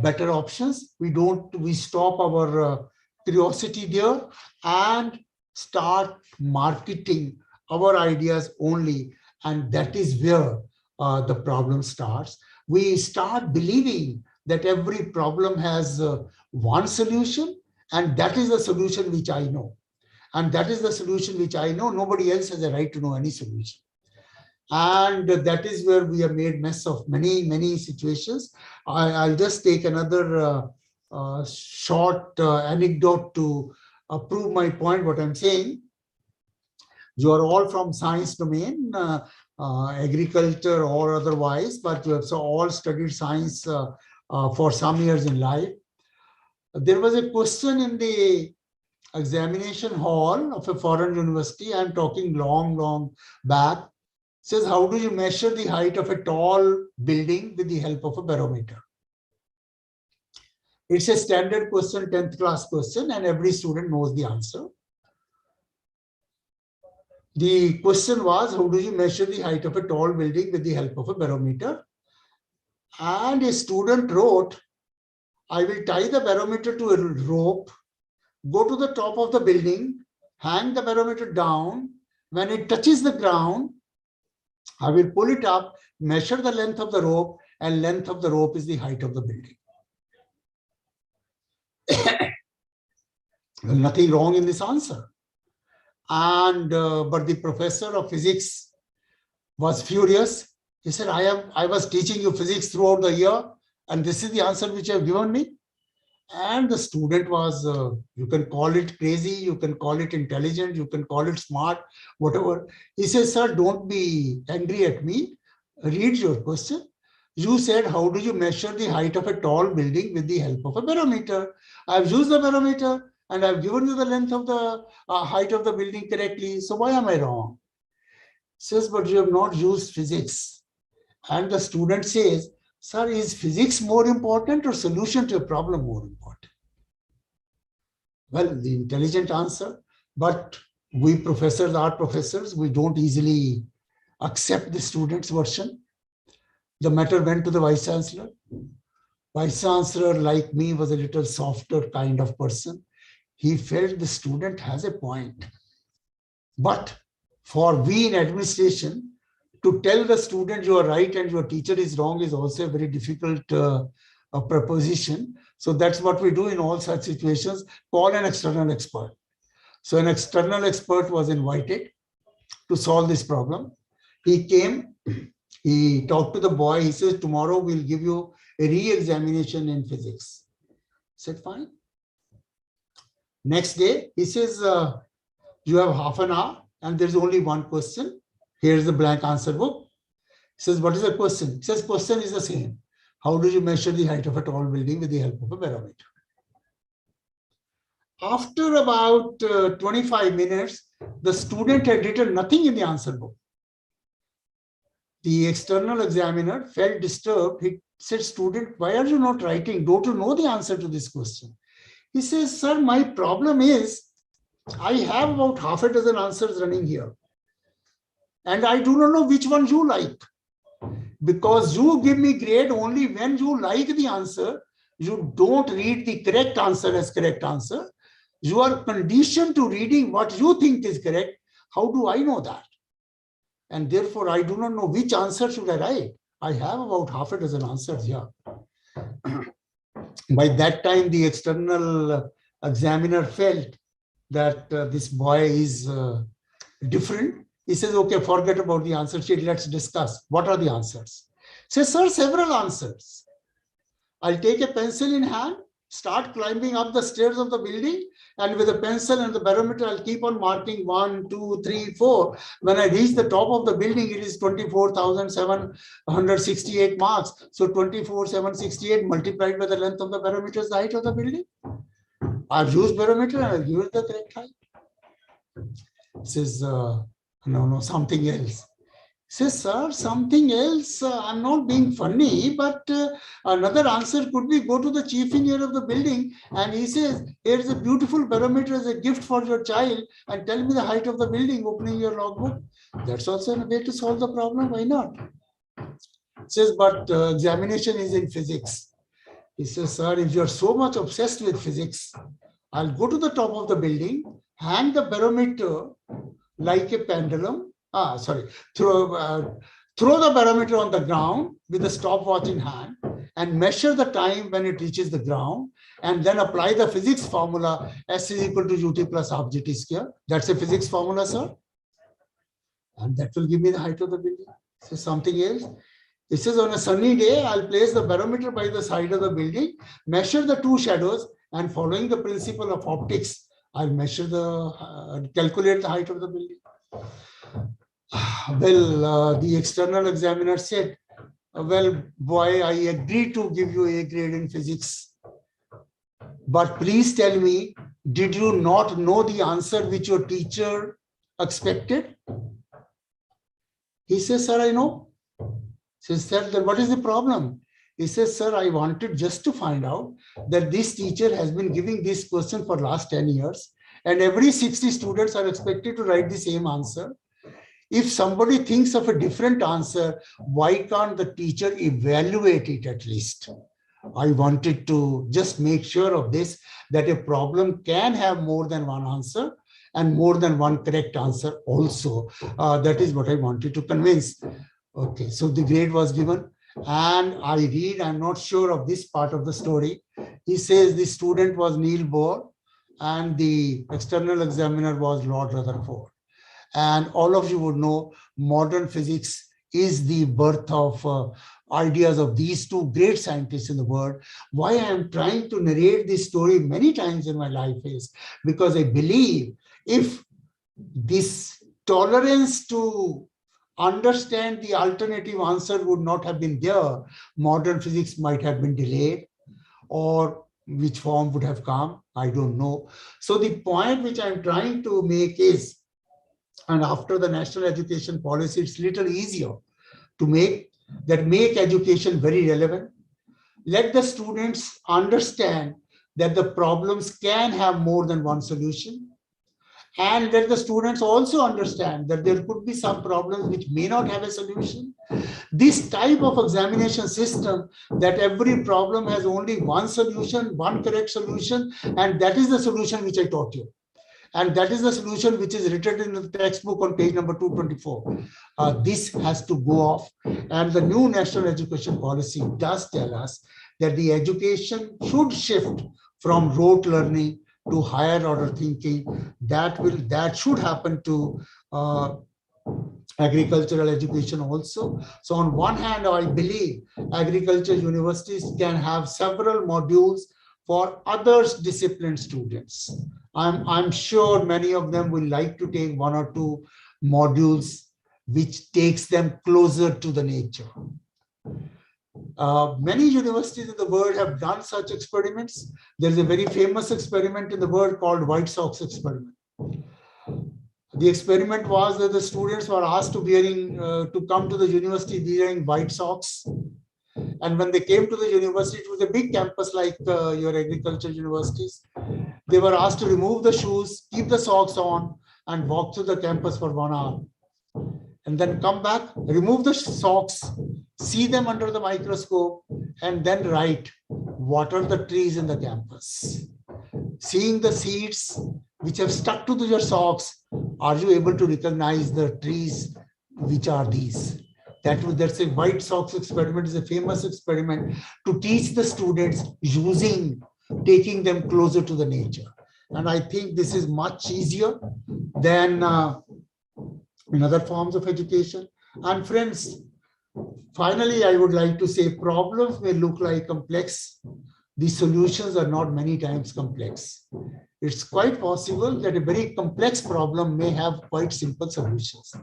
B: better options. We stop our curiosity there and start marketing our ideas only. And that is where the problem starts. We start believing that every problem has one solution, and that is the solution which I know. And that is the solution which I know. Nobody else has a right to know any solution. And that is where we have made mess of many, many situations. I'll just take another short anecdote to prove my point, what I'm saying. You are all from science domain, agriculture or otherwise, but you have all studied science for some years in life. There was a question in the examination hall of a foreign university. I'm talking long back. It says, how do you measure the height of a tall building with the help of a barometer? It's a standard question, 10th class question, and every student knows the answer. The question was, how do you measure the height of a tall building with the help of a barometer? And a student wrote, I will tie the barometer to a rope, go to the top of the building, hang the barometer down. When it touches the ground, I will pull it up, measure the length of the rope, and length of the rope is the height of the building. Well, nothing wrong in this answer. And but the professor of physics was furious. He said, I was teaching you physics throughout the year, and this is the answer which you have given me. And the student was, you can call it crazy, you can call it intelligent, you can call it smart, whatever. He says, sir, don't be angry at me. Read your question. You said, how do you measure the height of a tall building with the help of a barometer? I've used the barometer and I've given you the length of the height of the building correctly. So why am I wrong? He says, but you have not used physics. And the student says, sir, is physics more important or solution to a problem more important? Well, the intelligent answer, but we professors are professors. We don't easily accept the student's version. The matter went to the vice chancellor. Vice chancellor, like me, was a little softer kind of person. He felt the student has a point. But for we in administration, to tell the student you are right and your teacher is wrong is also a very difficult proposition. So that's what we do in all such situations, call an external expert. So an external expert was invited to solve this problem. He came, he talked to the boy, he says, tomorrow we'll give you a re-examination in physics. I said, fine. Next day, he says, you have half an hour and there's only one question. Here's the blank answer book. He says, what is the question? He says, question is the same. How do you measure the height of a tall building with the help of a barometer? After about 25 minutes, the student had written nothing in the answer book. The external examiner felt disturbed. He said, student, why are you not writing? Don't you know the answer to this question? He says, sir, my problem is I have about half a dozen answers running here. And I do not know which one you like. Because you give me grade only when you like the answer. You don't read the correct answer as correct answer. You are conditioned to reading what you think is correct. How do I know that? And therefore, I do not know which answer should I write. I have about half a dozen answers here. By that time, the external examiner felt that this boy is different. He says, okay, forget about the answer sheet. Let's discuss. What are the answers? He says, sir, several answers. I'll take a pencil in hand, start climbing up the stairs of the building, and with a pencil and the barometer, I'll keep on marking 1, 2, 3, 4. When I reach the top of the building, it is 24,768 marks. So 24,768 multiplied by the length of the barometer is the height of the building. I've used barometer and I've used the correct height. It says, no, something else. He says, sir, something else. I'm not being funny, but another answer could be go to the chief engineer of the building and he says, here's a beautiful barometer as a gift for your child and tell me the height of the building, opening your logbook. That's also a way to solve the problem. Why not? He says, but examination is in physics. He says, sir, if you're so much obsessed with physics, I'll go to the top of the building, hang the barometer like a pendulum. Throw the barometer on the ground with the stopwatch in hand and measure the time when it reaches the ground and then apply the physics formula S is equal to ut plus half gt square. That's a physics formula, sir. And that will give me the height of the building. So something else. It says on a sunny day, I'll place the barometer by the side of the building, measure the two shadows, and following the principle of optics, I'll measure calculate the height of the building. Well, the external examiner said, well, boy, I agree to give you a grade in physics. But please tell me, did you not know the answer which your teacher expected? He says, sir, I know. He says, sir, then what is the problem? He says, sir, I wanted just to find out that this teacher has been giving this question for last 10 years and every 60 students are expected to write the same answer. If somebody thinks of a different answer, why can't the teacher evaluate it at least? I wanted to just make sure of this, that a problem can have more than one answer and more than one correct answer also. That is what I wanted to convince. Okay, so the grade was given, and I read, I'm not sure of this part of the story. He says the student was Neil Bohr and the external examiner was Lord Rutherford. And all of you would know modern physics is the birth of ideas of these two great scientists in the world. Why I am trying to narrate this story many times in my life is because I believe if this tolerance to understand the alternative answer would not have been there, modern physics might have been delayed, or which form would have come, I don't know. So the point which I'm trying to make is, and after the national education policy, it's little easier to make education very relevant. Let the students understand that the problems can have more than one solution. And let the students also understand that there could be some problems which may not have a solution. This type of examination system, that every problem has only one solution, one correct solution, and that is the solution which I taught you. And that is the solution which is written in the textbook on page number 224. This has to go off. And the new national education policy does tell us that the education should shift from rote learning to higher order thinking. That should happen to agricultural education also. So on one hand, I believe agriculture universities can have several modules for others disciplined students. I'm sure many of them will like to take one or two modules which takes them closer to the nature. Many universities in the world have done such experiments. There's a very famous experiment in the world called White Sox Experiment. The experiment was that the students were asked to come to the university wearing white socks. And when they came to the university, it was a big campus like your agriculture universities. They were asked to remove the shoes, keep the socks on, and walk through the campus for 1 hour. And then come back, remove the socks, see them under the microscope, and then write, what are the trees in the campus? Seeing the seeds which have stuck to your socks, are you able to recognize the trees which are these? That's a White Sox experiment, is a famous experiment to teach the students taking them closer to the nature. And I think this is much easier than in other forms of education. And friends, finally, I would like to say problems may look like complex. The solutions are not many times complex. It's quite possible that a very complex problem may have quite simple solutions.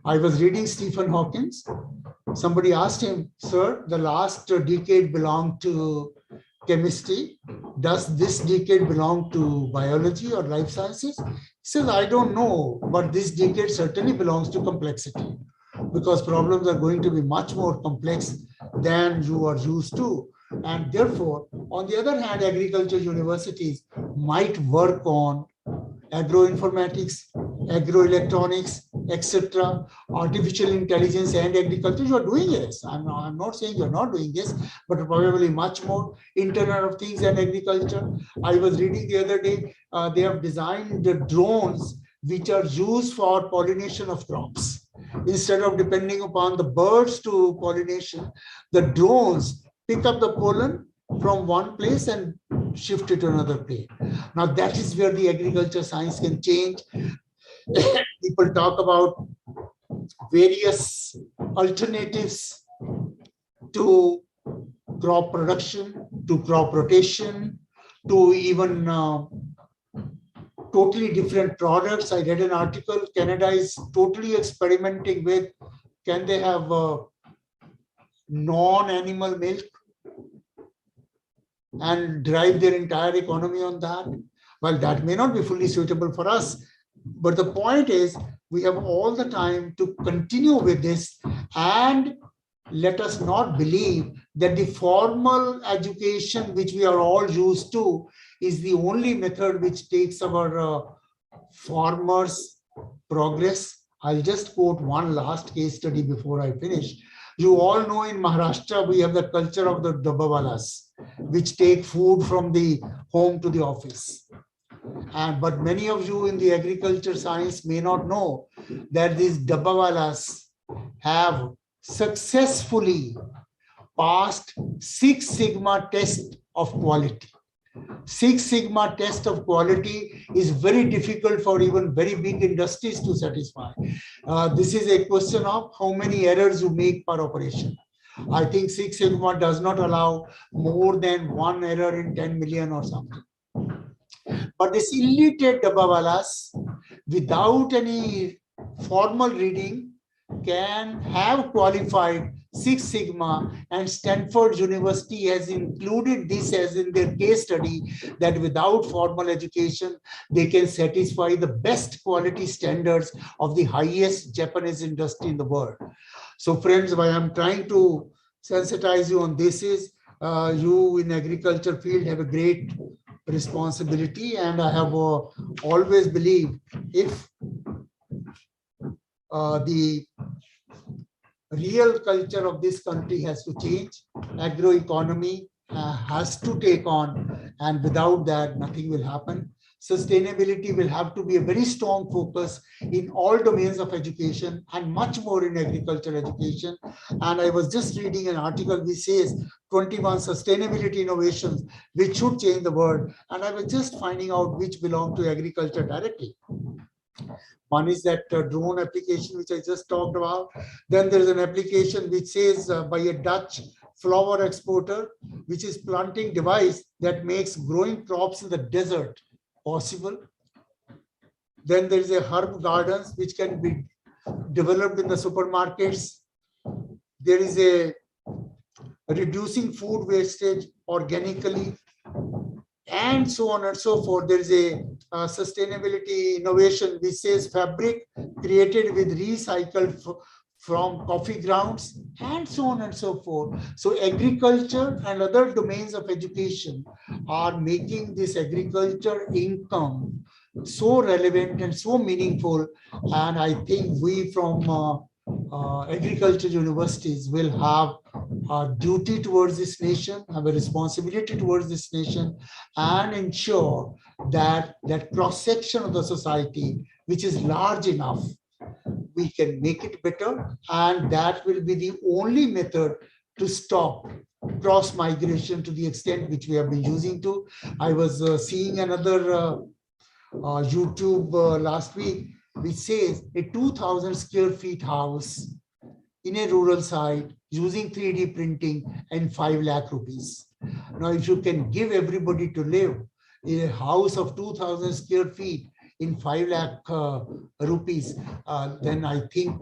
B: I was reading Stephen Hawking's. Somebody asked him, sir, the last decade belonged to chemistry. Does this decade belong to biology or life sciences? He says, I don't know, but this decade certainly belongs to complexity, because problems are going to be much more complex than you are used to. And therefore, on the other hand, agriculture universities might work on agroinformatics, agroelectronics, etc., artificial intelligence and agriculture. You are doing this. I'm not saying you're not doing this, but probably much more Internet of Things and agriculture. I was reading the other day, they have designed the drones which are used for pollination of crops. Instead of depending upon the birds to pollination, the drones pick up the pollen from one place and shift it to another place. Now that is where the agriculture science can change. People talk about various alternatives to crop production, to crop rotation, to even totally different products. I read an article, Canada is totally experimenting with, can they have non-animal milk and drive their entire economy on that? Well, that may not be fully suitable for us, but the point is we have all the time to continue with this, and let us not believe that the formal education which we are all used to is the only method which takes our farmers' progress. I'll just quote one last case study before I finish. You all know in Maharashtra, we have the culture of the dabbawalas, which take food from the home to the office. But many of you in the agriculture science may not know that these dabbawalas have successfully passed Six Sigma test of quality. Six Sigma test of quality is very difficult for even very big industries to satisfy. This is a question of how many errors you make per operation. I think Six Sigma does not allow more than one error in 10 million or something. But this elite dabbawalas, without any formal reading, can have qualified Six Sigma, and Stanford University has included this as in their case study, that without formal education, they can satisfy the best quality standards of the highest Japanese industry in the world. So friends, why I'm trying to sensitize you on this is, you in agriculture field have a great responsibility, and I have always believed if the real culture of this country has to change, agroeconomy has to take on, and without that nothing will happen. Sustainability will have to be a very strong focus in all domains of education, and much more in agriculture education. And I was just reading an article which says 21 sustainability innovations which should change the world, and I was just finding out which belong to agriculture directly. One is that drone application which I just talked about. Then there is an application which says by a Dutch flower exporter, which is planting device that makes growing crops in the desert possible. Then there is a herb gardens which can be developed in the supermarkets. There is a reducing food wastage organically, and so on and so forth. There is a sustainability innovation which says fabric created with recycled from coffee grounds, and so on and so forth. So agriculture and other domains of education are making this agriculture income so relevant and so meaningful. And I think we from agriculture universities will have a duty towards this nation, have a responsibility towards this nation, and ensure that that cross-section of the society, which is large enough, we can make it better. And that will be the only method to stop cross-migration to the extent which we have been using to. I was seeing another YouTube last week, which says a 2,000 square feet house in a rural site using 3D printing and 5 lakh rupees. Now, if you can give everybody to live in a house of 2,000 square feet in 5 lakh rupees, then I think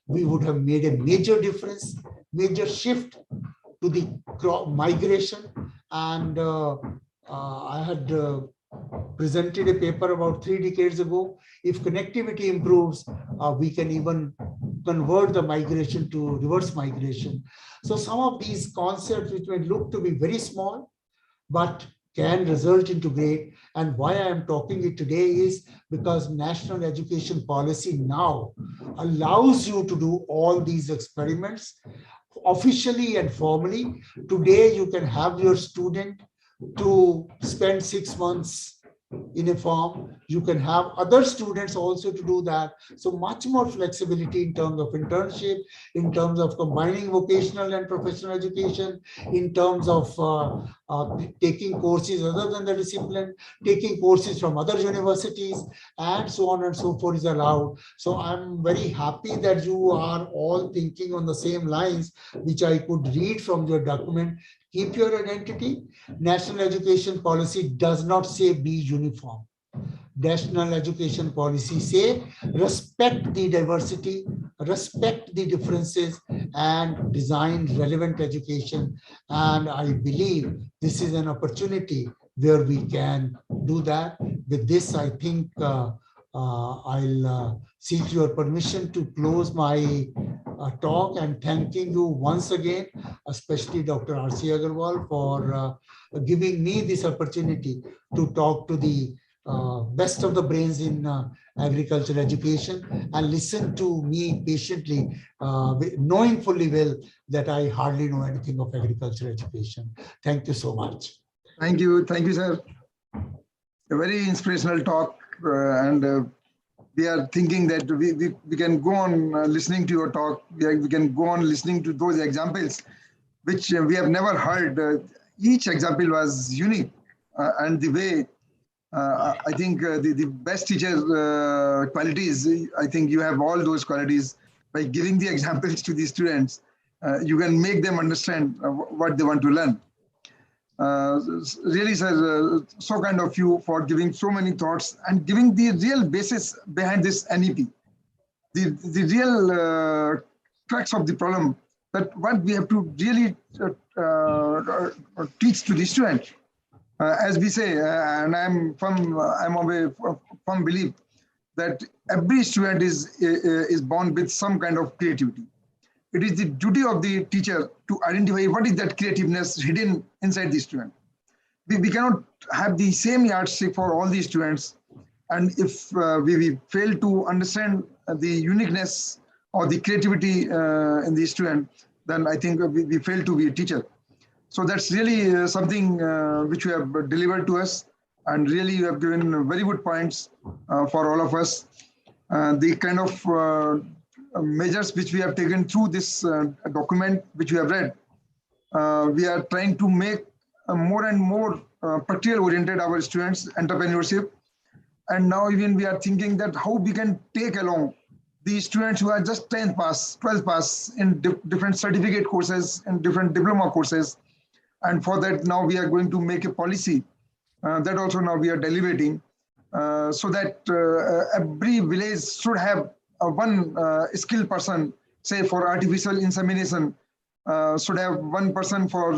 B: we would have made a major difference, major shift to the migration. And I had presented a paper about 3 decades ago. If connectivity improves, we can even convert the migration to reverse migration. So some of these concepts which may look to be very small, but can result into great. And why I am talking it today is because national education policy now allows you to do all these experiments officially and formally. Today, you can have your student to spend 6 months in a farm. You can have other students also to do that. So much more flexibility in terms of internship, in terms of combining vocational and professional education, in terms of taking courses other than the discipline, taking courses from other universities, and so on and so forth is allowed. So I'm very happy that you are all thinking on the same lines, which I could read from your document. Keep your identity. National education policy does not say be uniform. National education policy say respect the diversity, respect the differences, and design relevant education. And I believe this is an opportunity where we can do that. With this, I think I'll seek your permission to close my talk, and thanking you once again, especially Dr. K.K.Aggarwal for giving me this opportunity to talk to the best of the brains in agriculture education, and listen to me patiently, knowing fully well that I hardly know anything of agriculture education. Thank you so much.
A: Thank you, sir. a very inspirational talk, and we are thinking that we can go on listening to your talk. We can go on listening to those examples, which we have never heard. Each example was unique, and the way I think the best teacher qualities, I think you have all those qualities. By giving the examples to the students, you can make them understand what they want to learn. Really, sir, so kind of you for giving so many thoughts and giving the real basis behind this NEP, the real crux of the problem, that what we have to really teach to the student. As we say, and I'm of a firm belief that every student is born with some kind of creativity. It is the duty of the teacher to identify what is that creativeness hidden inside the student. We cannot have the same yardstick for all the students. And if we fail to understand the uniqueness or the creativity in the student, then I think we fail to be a teacher. So that's really something which you have delivered to us. And really you have given very good points for all of us. The kind of measures which we have taken through this document which we have read, we are trying to make more and more practical oriented our students, entrepreneurship. And now even we are thinking that how we can take along the students who are just 10th pass, 12th pass in different certificate courses and different diploma courses. And for that, now we are going to make a policy that also now we are deliberating so that every village should have one skilled person, say for artificial insemination, should have one person for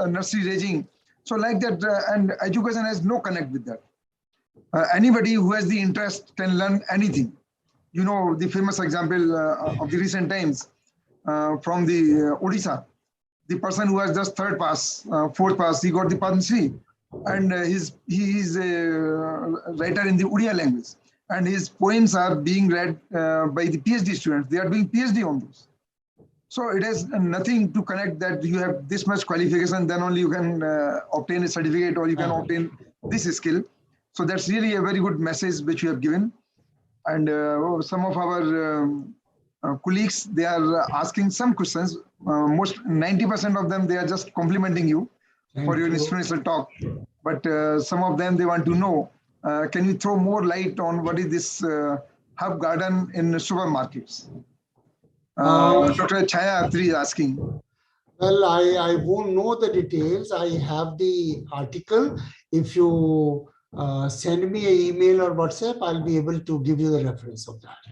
A: nursery raising. So like that, and education has no connect with that. Anybody who has the interest can learn anything. You know, the famous example of the recent times from the Odisha, the person who has just third pass, fourth pass, he got the Padma Shri, and he is a writer in the Odia language. And his poems are being read by the PhD students. They are doing PhD on those. So it has nothing to connect that you have this much qualification, then only you can obtain a certificate or you can obtain this skill. So that's really a very good message which you have given. And some of our colleagues, they are asking some questions. Most 90% of them, they are just complimenting you for your inspirational talk. But some of them, they want to know, can you throw more light on what is this herb garden in supermarkets? Dr. Chaya Atri is asking.
B: Well, I won't know the details. I have the article. If you send me an email or WhatsApp, I'll be able to give you the reference of that.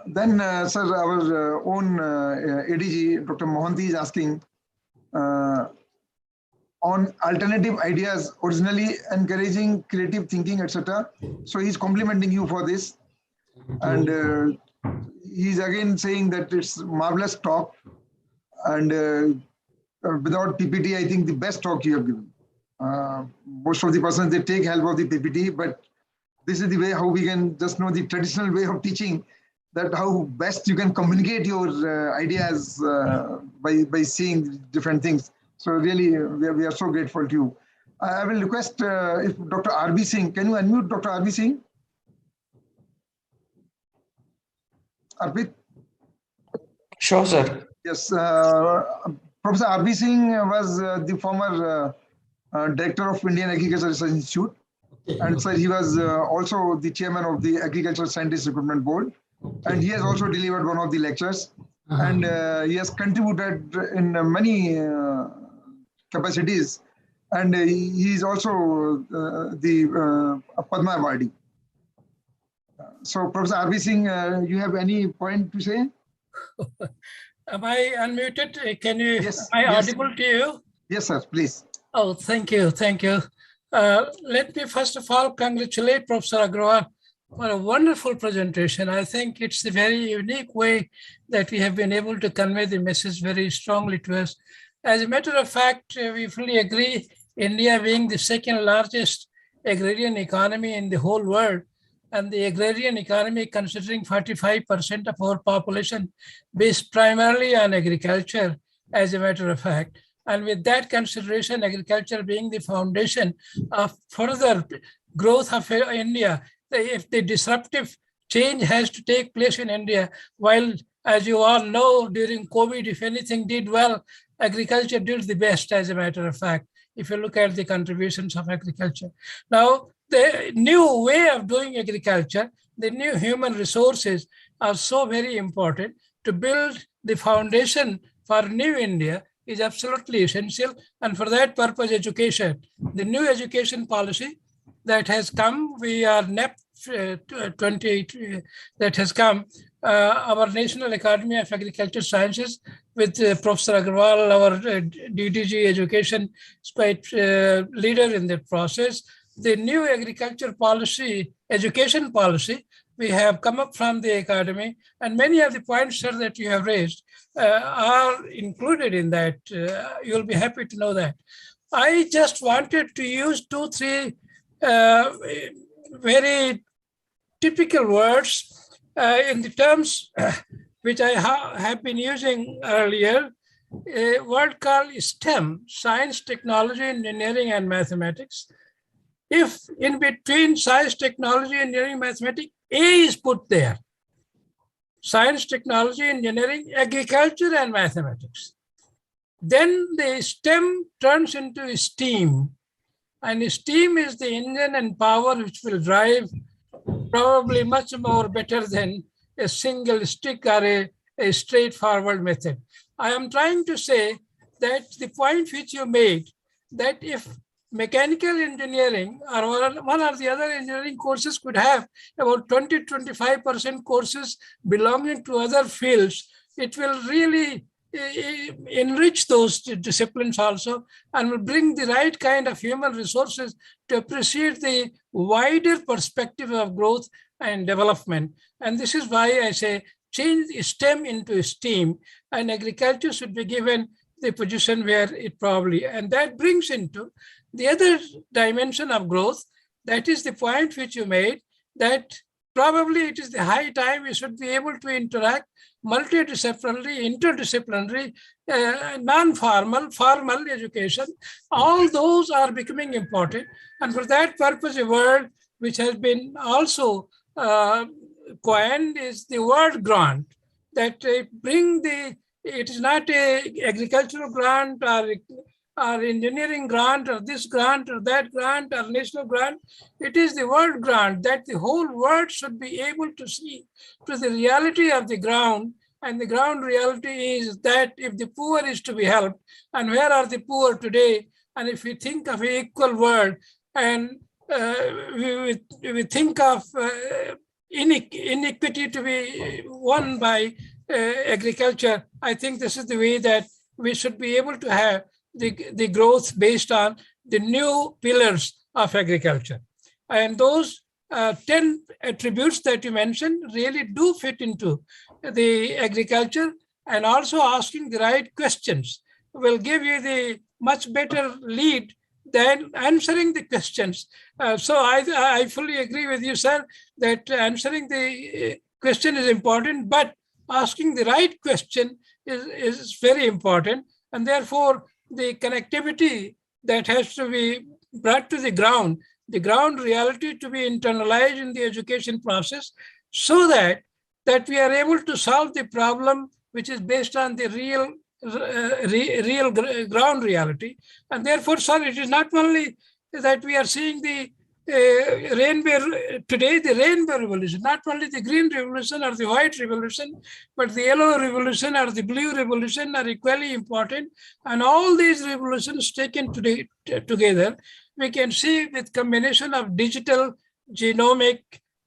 A: Then, sir, our own ADG, Dr. Mohanty is asking on alternative ideas, originally encouraging creative thinking, etc. So he's complimenting you for this. And he's again saying that it's marvelous talk. And without PPT, I think the best talk you have given. Most of the persons, they take help of the PPT, but this is the way how we can just know the traditional way of teaching, that how best you can communicate your ideas by seeing different things. So really, we are so grateful to you. I will request if Dr. Harvey Singh, can you unmute Dr. Harvey Singh? Arpit?
C: Sure, sir.
A: Yes, Professor Harvey Singh was the former director of Indian Agricultural Research Institute. And so he was also the chairman of the Agricultural Scientist Recruitment Board. And he has also delivered one of the lectures. And he has contributed in many capacities. And he is also the Padma awardee. So, Professor Harvey Singh, you have any point to say?
D: Am I unmuted? Can you,
A: yes,
D: am I
A: yes.
D: audible to you?
A: Yes, sir, please.
D: Oh, thank you. Thank you. Let me first of all congratulate Professor Aggarwal for a wonderful presentation. I think it's a very unique way that we have been able to convey the message very strongly to us. As a matter of fact, we fully agree, India being the second largest agrarian economy in the whole world, and the agrarian economy considering 45% of our population based primarily on agriculture, as a matter of fact. And with that consideration, agriculture being the foundation of further growth of India, if the disruptive change has to take place in India, while, as you all know, during COVID, if anything did well, agriculture did the best, as a matter of fact, if you look at the contributions of agriculture. Now, the new way of doing agriculture, the new human resources are so very important. To build the foundation for new India is absolutely essential. And for that purpose, education, the new education policy that has come, we are NEP 28 that has come, our National Academy of Agriculture Sciences with Professor Aggarwal, our DDG Education, is quite leader in that process. The new agriculture policy, education policy, we have come up from the academy, and many of the points, sir, that you have raised are included in that. You'll be happy to know that. I just wanted to use 2-3 very typical words in the terms which I have been using earlier, a word called STEM, science, technology, engineering, and mathematics. If in between science, technology, engineering, mathematics, A is put there, science, technology, engineering, agriculture, and mathematics, then the STEM turns into STEAM. And STEAM is the engine and power which will drive probably much more better than a single stick or a straightforward method. I am trying to say that the point which you made, that if mechanical engineering or one or the other engineering courses could have about 20-25% courses belonging to other fields, it will really enrich those disciplines also, and will bring the right kind of human resources to appreciate the wider perspective of growth and development. And this is why I say change STEM into STEAM, and agriculture should be given the position where it probably, and that brings into the other dimension of growth. That is the point which you made, that probably it is the high time we should be able to interact multidisciplinary, interdisciplinary, non-formal, formal education. All those are becoming important. And for that purpose, a word which has been also coined is the word grant, that it is not a agricultural grant or engineering grant or this grant or that grant or national grant. It is the word grant, that the whole world should be able to see to the reality of the ground. And the ground reality is that if the poor is to be helped, and where are the poor today? And if we think of an equal world, and we think of inequity to be won by agriculture, I think this is the way that we should be able to have the growth based on the new pillars of agriculture. And those 10 attributes that you mentioned really do fit into the agriculture, and also asking the right questions will give you the much better lead than answering the questions. So I fully agree with you, sir, that answering the question is important, but asking the right question is very important. And therefore, the connectivity that has to be brought to the ground reality to be internalized in the education process, so that we are able to solve the problem which is based on the real ground reality. And therefore, sir, it is not only that we are seeing the rainbow today, the rainbow revolution, not only the green revolution or the white revolution, but the yellow revolution or the blue revolution are equally important. And all these revolutions taken together, we can see with combination of digital, genomic,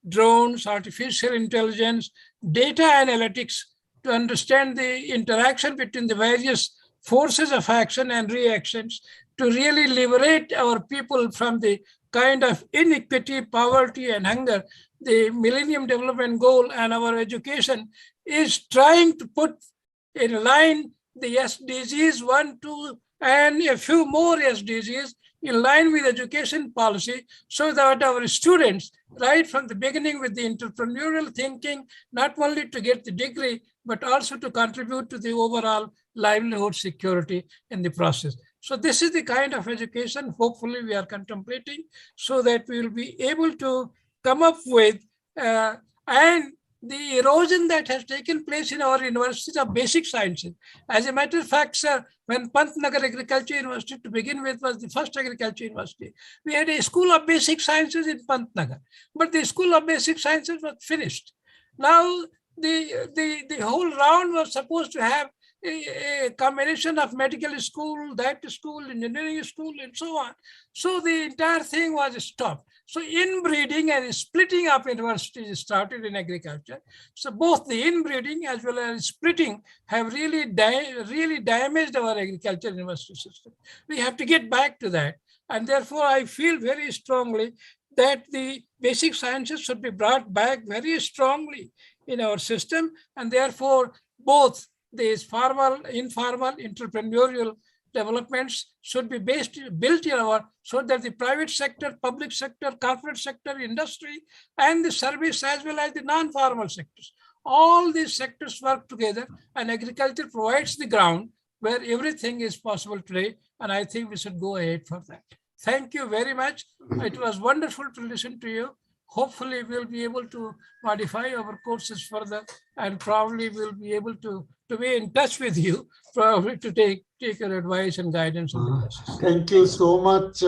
D: drones, artificial intelligence, data analytics, to understand the interaction between the various forces of action and reactions, to really liberate our people from the kind of inequity, poverty, and hunger. The Millennium Development Goal and our education is trying to put in line the SDGs 1, 2, and a few more SDGs, in line with education policy so that our students, right from the beginning with the entrepreneurial thinking, not only to get the degree, but also to contribute to the overall livelihood security in the process. So this is the kind of education hopefully we are contemplating so that we will be able to come up with and the erosion that has taken place in our universities of basic sciences. As a matter of fact, sir, when Pantnagar Agriculture University to begin with was the first agriculture university, we had a school of basic sciences in Pantnagar, but the school of basic sciences was finished. Now, the whole round was supposed to have a combination of medical school, that school, engineering school, and so on. So the entire thing was stopped. So inbreeding and splitting of universities started in agriculture. So both the inbreeding as well as splitting have really damaged our agriculture university system. We have to get back to that. And therefore, I feel very strongly that the basic sciences should be brought back very strongly in our system. And therefore, both these formal, informal, entrepreneurial developments should be built in our, so that the private sector, public sector, corporate sector, industry, and the service as well as the non-formal sectors. All these sectors work together, and agriculture provides the ground where everything is possible today. And I think we should go ahead for that. Thank you very much. It was wonderful to listen to you. Hopefully we'll be able to modify our courses further, and probably we'll be able to be in touch with you, probably to take your advice and guidance on the process.
B: Thank you so much,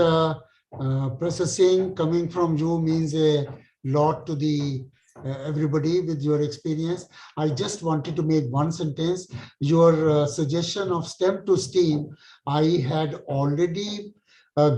B: Professor Singh. Coming from you means a lot to the everybody with your experience. I just wanted to make one sentence. Your suggestion of STEM to STEAM, I had already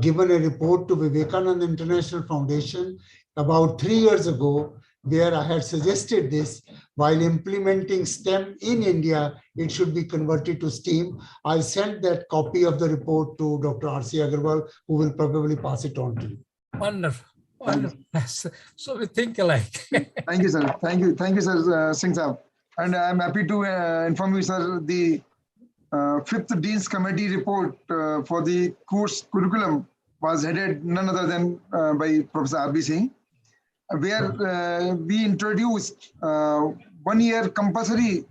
B: given a report to Vivekananda International Foundation about 3 years ago, where I had suggested this. While implementing STEM in India, it should be converted to STEAM. I sent that copy of the report to Dr. R.C. Aggarwal, who will probably pass it on to you.
D: Wonderful. Wonderful. So we think alike.
A: Thank you, sir. Thank you, sir, Singh Saab. And I'm happy to inform you, sir, the 5th Dean's Committee report for the course curriculum was headed none other than by Professor Harvey Singh, where we introduced 1 year compulsory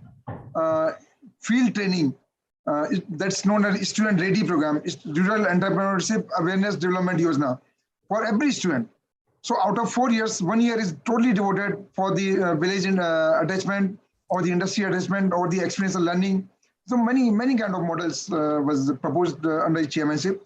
A: field training that's known as Student Ready Program, Rural Entrepreneurship Awareness Development Yojana for every student. So out of 4 years, 1 year is totally devoted for the village attachment or the industry attachment or the experiential learning. So many kind of models was proposed under the chairmanship.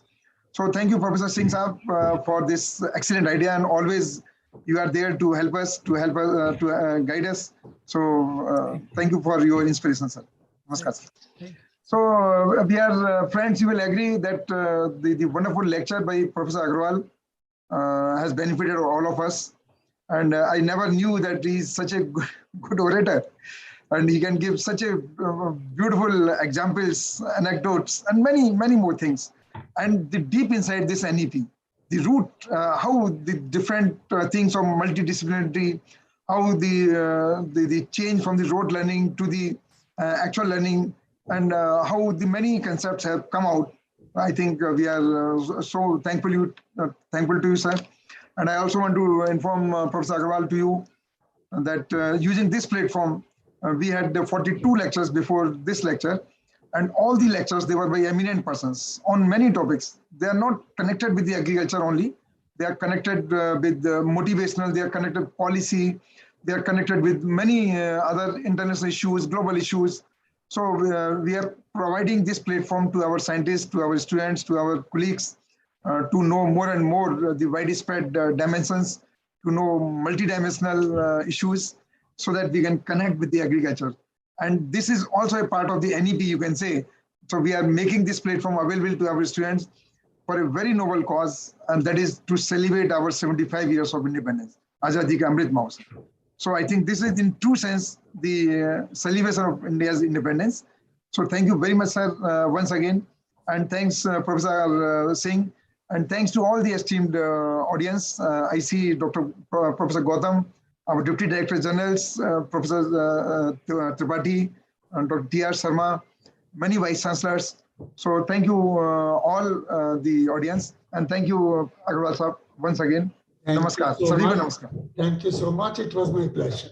A: So thank you, Professor Singh Saab, for this excellent idea, and always you are there to help us, to guide us. So thank you for your inspiration, sir. Namaskar, sir. So we are friends. You will agree that the wonderful lecture by Professor Aggarwal has benefited all of us. And I never knew that he is such a good orator, and he can give such a beautiful examples, anecdotes, and many more things. And the deep inside this NEP, the root, how the different things of multidisciplinarity, how the change from the rote learning to the actual learning, and how the many concepts have come out. I think we are so thankful to you, sir. And I also want to inform Professor Aggarwal to you that using this platform, we had 42 lectures before this lecture, and all the lectures, they were by eminent persons on many topics. They are not connected with the agriculture only. They are connected with motivational, they are connected with policy, they are connected with many other international issues, global issues. So we are providing this platform to our scientists, to our students, to our colleagues, to know more and more the widespread dimensions, to know multidimensional issues, so that we can connect with the agriculture. And this is also a part of the NEP, you can say. So we are making this platform available to our students for a very noble cause, and that is to celebrate our 75 years of independence, Azadi ka Amrit Mahotsav. So I think this is in true sense the celebration of India's independence. So thank you very much, sir, once again. And thanks, Professor Singh. And thanks to all the esteemed audience. I see Professor Gautam, our Deputy Director Generals, Professor Tripathi, Dr. T.R. Sharma, many Vice Chancellors, So thank you all the audience, and thank you Aggarwal sir once again.
B: Thank
A: Namaskar.
B: you so
A: Sabhi ko
B: much.
A: namaskar.
B: Thank you so much. It was my pleasure.